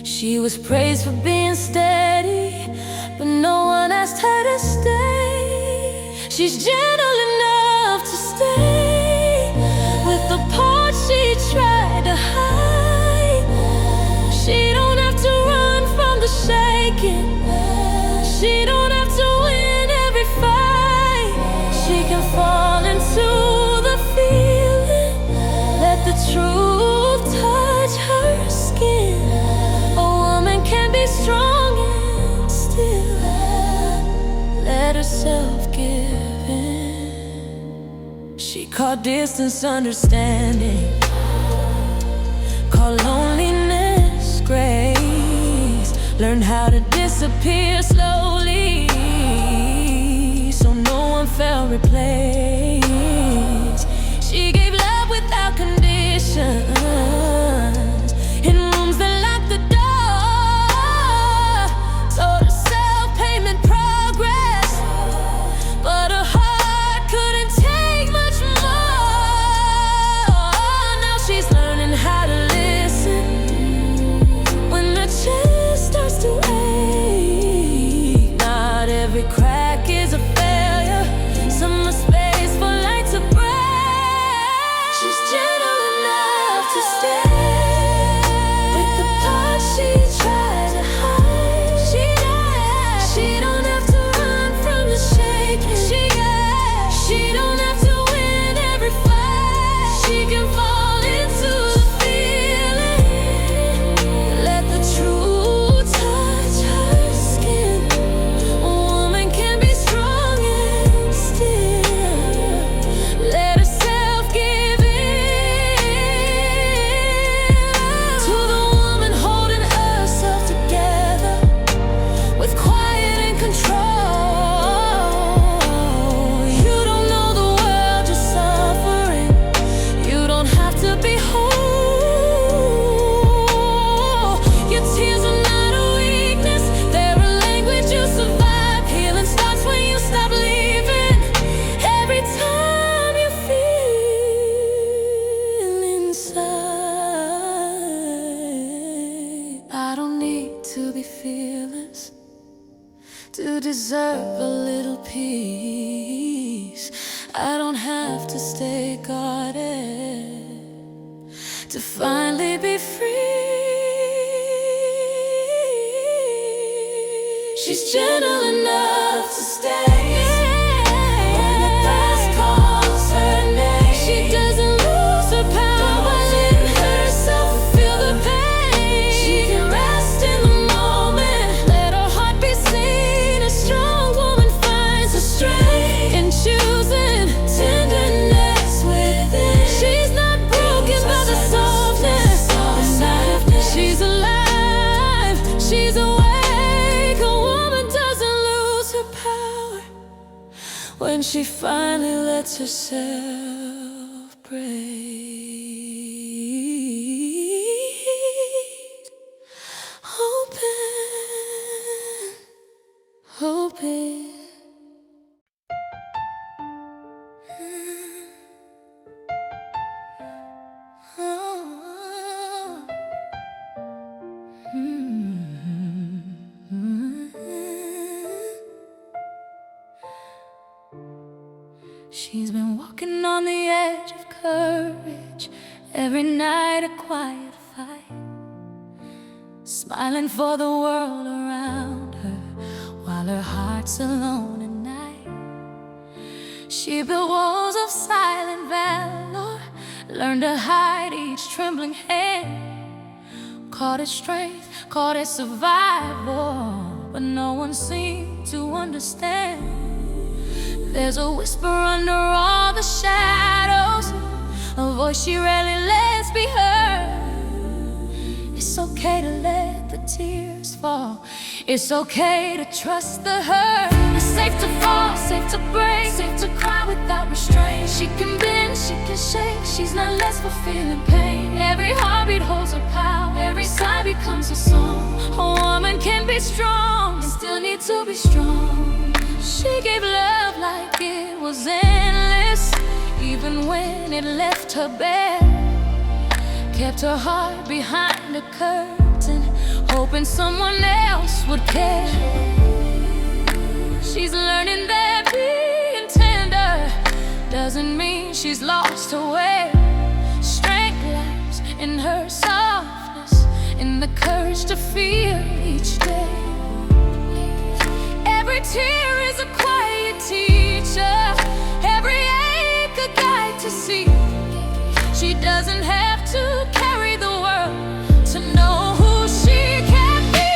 She was praised for being steady, but no one asked her to stay. She's gentle enough to stay with the parts she tried to hide. She don't have to run from the shaking, she don't have to win every fight. She can fall into the feeling, let the truth touch her skin. A woman can be strong and still let herself give in. She called distance understanding, called loneliness grace. Learned how to disappear slowly, so no one felt replaced. She gave love without conditions, in rooms that locked the door. Told herself payment progress, but her heart couldn't take much more. Now she's learning how to listen when the chest starts to ache. Not every crack is a failure, some are space for light to break. She's gentle enough to stay with the parts she tried to hide. She don't have to run from the shaking. She don't have to win every fight. She can fall into the feeling, let the truth touch her skin. A woman can be strong and still let herself give in. To the woman holding herself together with quiet and control. You don't know the world you're suffering, you don't have to be whole. Your tears are not a weakness, they're a language you survive. Healing starts when you stop leaving. Every time you feel inside, I don't need to be fearless to deserve a little peace. I don't have to stay guarded to finally be free. She's gentle enough to stay when the past calls her name. She doesn't lose her power, letting herself feel the pain. She can rest in the moment, let her heart be seen. A strong woman finds her strength in choosing tenderness within. She's not broken by the softness. She's alive, she's awake. A woman doesn't lose her power when she finally lets herself breathe. Open. She's been walking on the edge of courage, every night a quiet fight, smiling for the world around her while her heart's alone at night. She built walls of silent valor learned to hide each trembling hand. Called it strength, called it survival, but no one seemed to understand. There's a whisper under all the shadows, a voice she rarely lets be heard. It's okay to let the tears fall. It's okay to trust the hurt. It's safe to fall, safe to break, safe to cry without restraint. She can bend, she can shake, she's not less for feeling pain. Every heartbeat holds her power, every sigh becomes a song. A woman can be strong and still need to be strong. She gave love like it was endless, even when it left her bare. Kept her heart behind a curtain, hoping someone else would care. She's learning that being tender doesn't mean she's lost her way. Strength lies in her softness, in the courage to feel each day. Every tear is a quiet teacher, every ache a guide to see. She doesn't have to carry the world to know who she can be.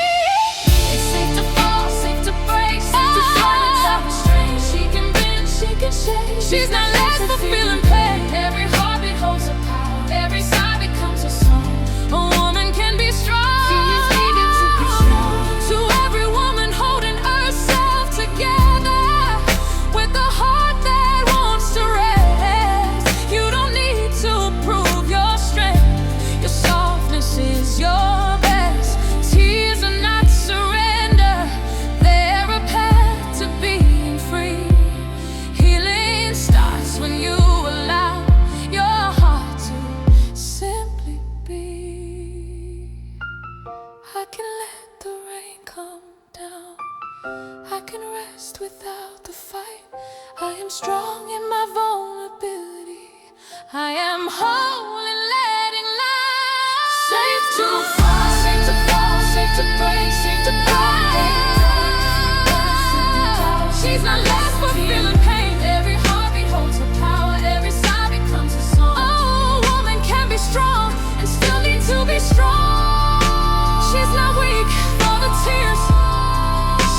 It's safe to fall, safe to break, safe to fly without restraint. She can bend, she can shake, she's not less for feeling pain. Every heartbeat holds her power, every sigh becomes a song. A woman can be strong. She is needed to be strong. To every woman holding herself together with a heart that wants to rest. You don't need to prove your strength. Your softness is your best. Tears are not surrender, they're a path to being free. Healing starts when you allow your heart to simply be. I can let the rain come down, I can rest without the fight. I am strong in my vulnerability, I am whole in letting light. Safe to fall, safe to fall, safe to break, safe to cry. She's not less for feeling pain. Every heartbeat holds her power, every sigh becomes a song. Oh, a woman can be strong and still need to be strong. She's not weak for the tears,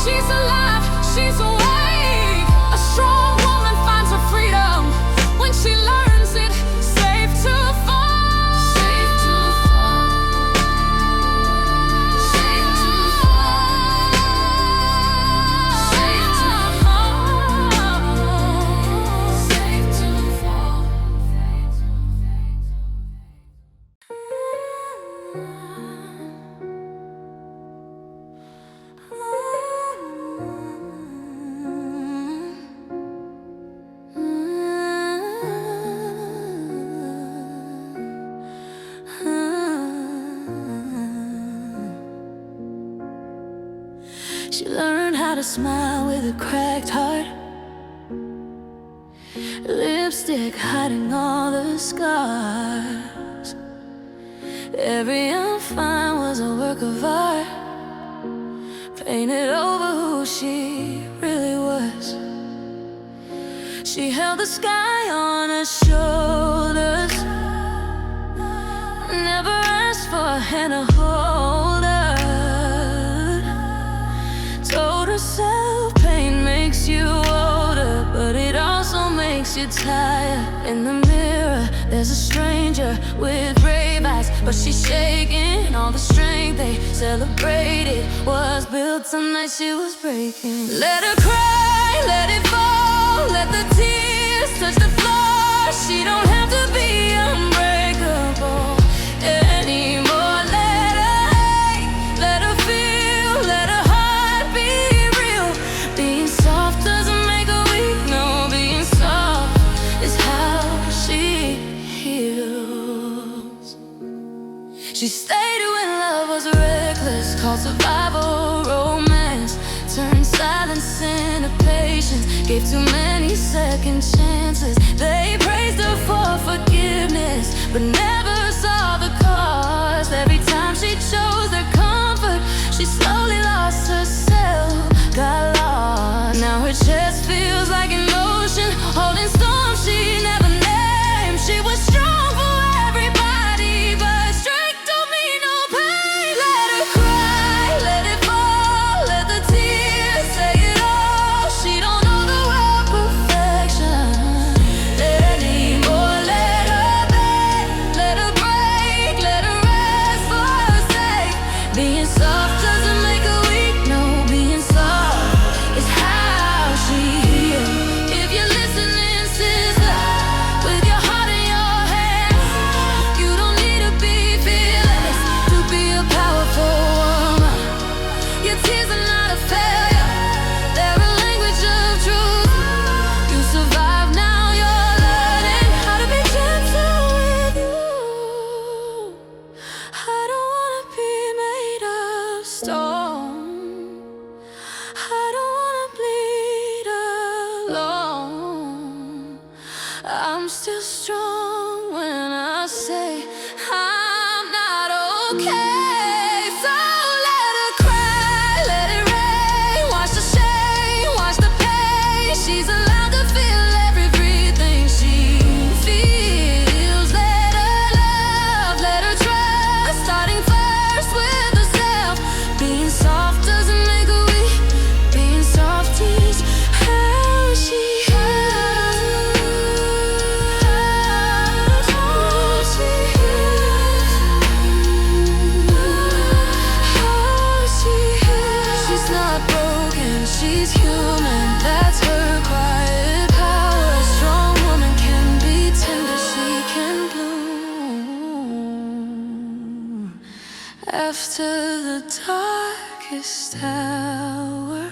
she's alive, she's awake. A strong woman finds her freedom when she learns it. Safe to fall, safe to fall, safe to fall, safe to fall, safe to fall. She learned how to smile with a cracked heart, lipstick hiding all the scars. Every I'm fine was a work of art, painted over who she really was. She held the sky on her shoulders, never asked for a hand to hold her. Told herself pain makes you older, but it also makes you tired. In the mirror, there's a stranger with brave eyes, but she's shaking. All the strength they celebrated was built some night she was breaking. Let her cry, let it fall, let the tears touch the floor. She don't have to be unbreakable anymore. Let her hate, let her feel, let her heart be real. Being soft doesn't make her weak, no, being soft is how she heals. She stayed when love was reckless, called survival romance, turned silence into patience, gave too many second chances. They praised her for forgiveness, but never saw the cost. Every time she chose their comfort, she slowly lost herself, got lost. Now her chest feels like an ocean, holding storms she never named. She was strong for still strong when I say I'm not okay. So let her cry, let it rain. Watch the shame, watch the pain. She's allowed to feel everything she feels. Let her love, let her trust. Starting first with herself. Being soft doesn't make her weak. Being soft is how she she's human, that's her quiet power. A strong woman can be tender, she can bloom after the darkest hour.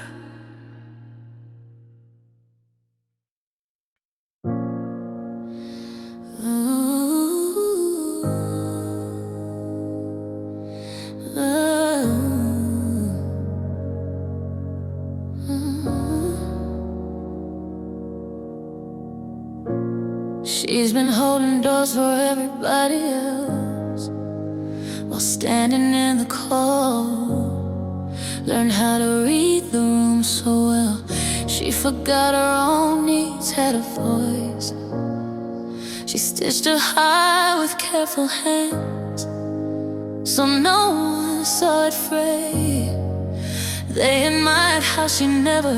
She's been holding doors for everybody else while standing in the cold. Learned how to read the room so well. She forgot her own needs, had a voice. She stitched her high with careful hands, so no one saw it fray. They admired how she never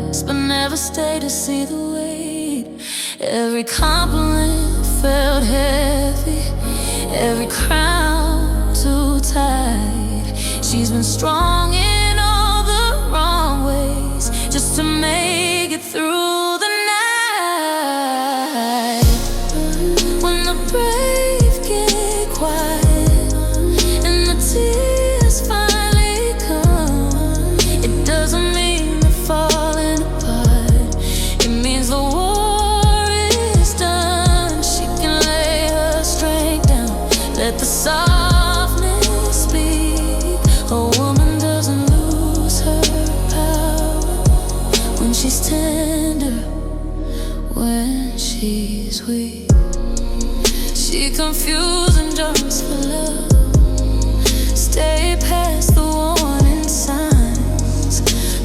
asked, but never stayed to see the weight. Every compliment felt heavy, every crown too tight. She's been strong in all the wrong ways just to make it through the night. When the brave get quiet and the tears finally come, it doesn't mean they're falling apart. It means the war let the softness speak. A woman doesn't lose her power when she's tender, when she's weak. She confused and jumps for love. Stay past the warning signs.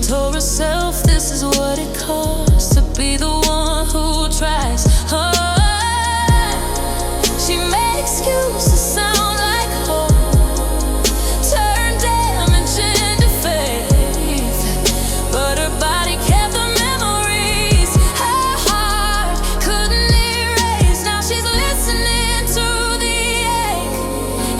Told herself this is what it costs to be the one who tries. She made excuses sound like hope, turn damage into faith, but her body kept the memories her heart couldn't erase. Now she's listening to the ache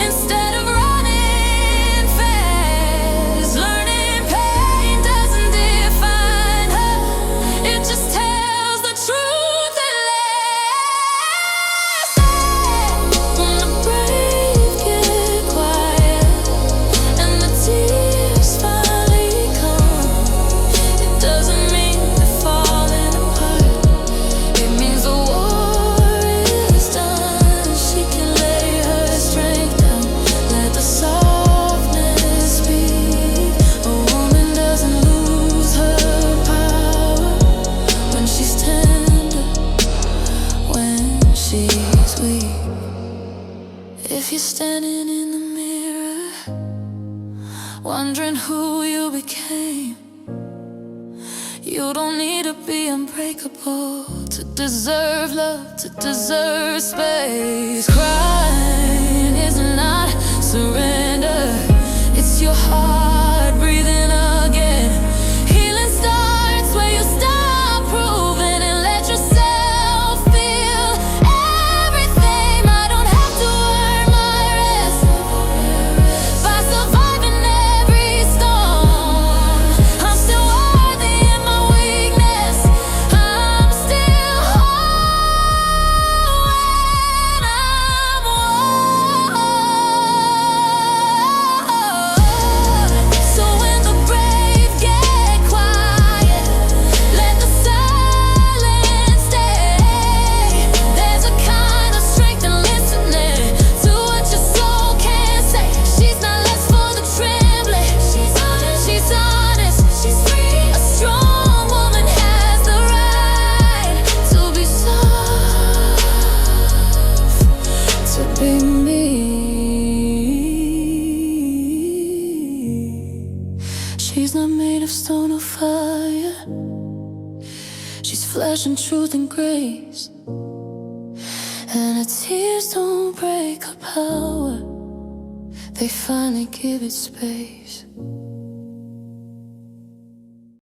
instead of running fast. Learning pain doesn't define her, it just tells the truth and standing in the mirror, wondering who you became. You don't need to be unbreakable to deserve love, to deserve space. Crying is not surrender, it's your heart breathing again. Healing starts where you stop proving and let yourself feel everything. I don't have to earn my rest by surviving every storm. I'm still worthy in my weakness. I'm still whole when I'm She's flesh and truth and grace, and her tears don't break her power, they finally give it space.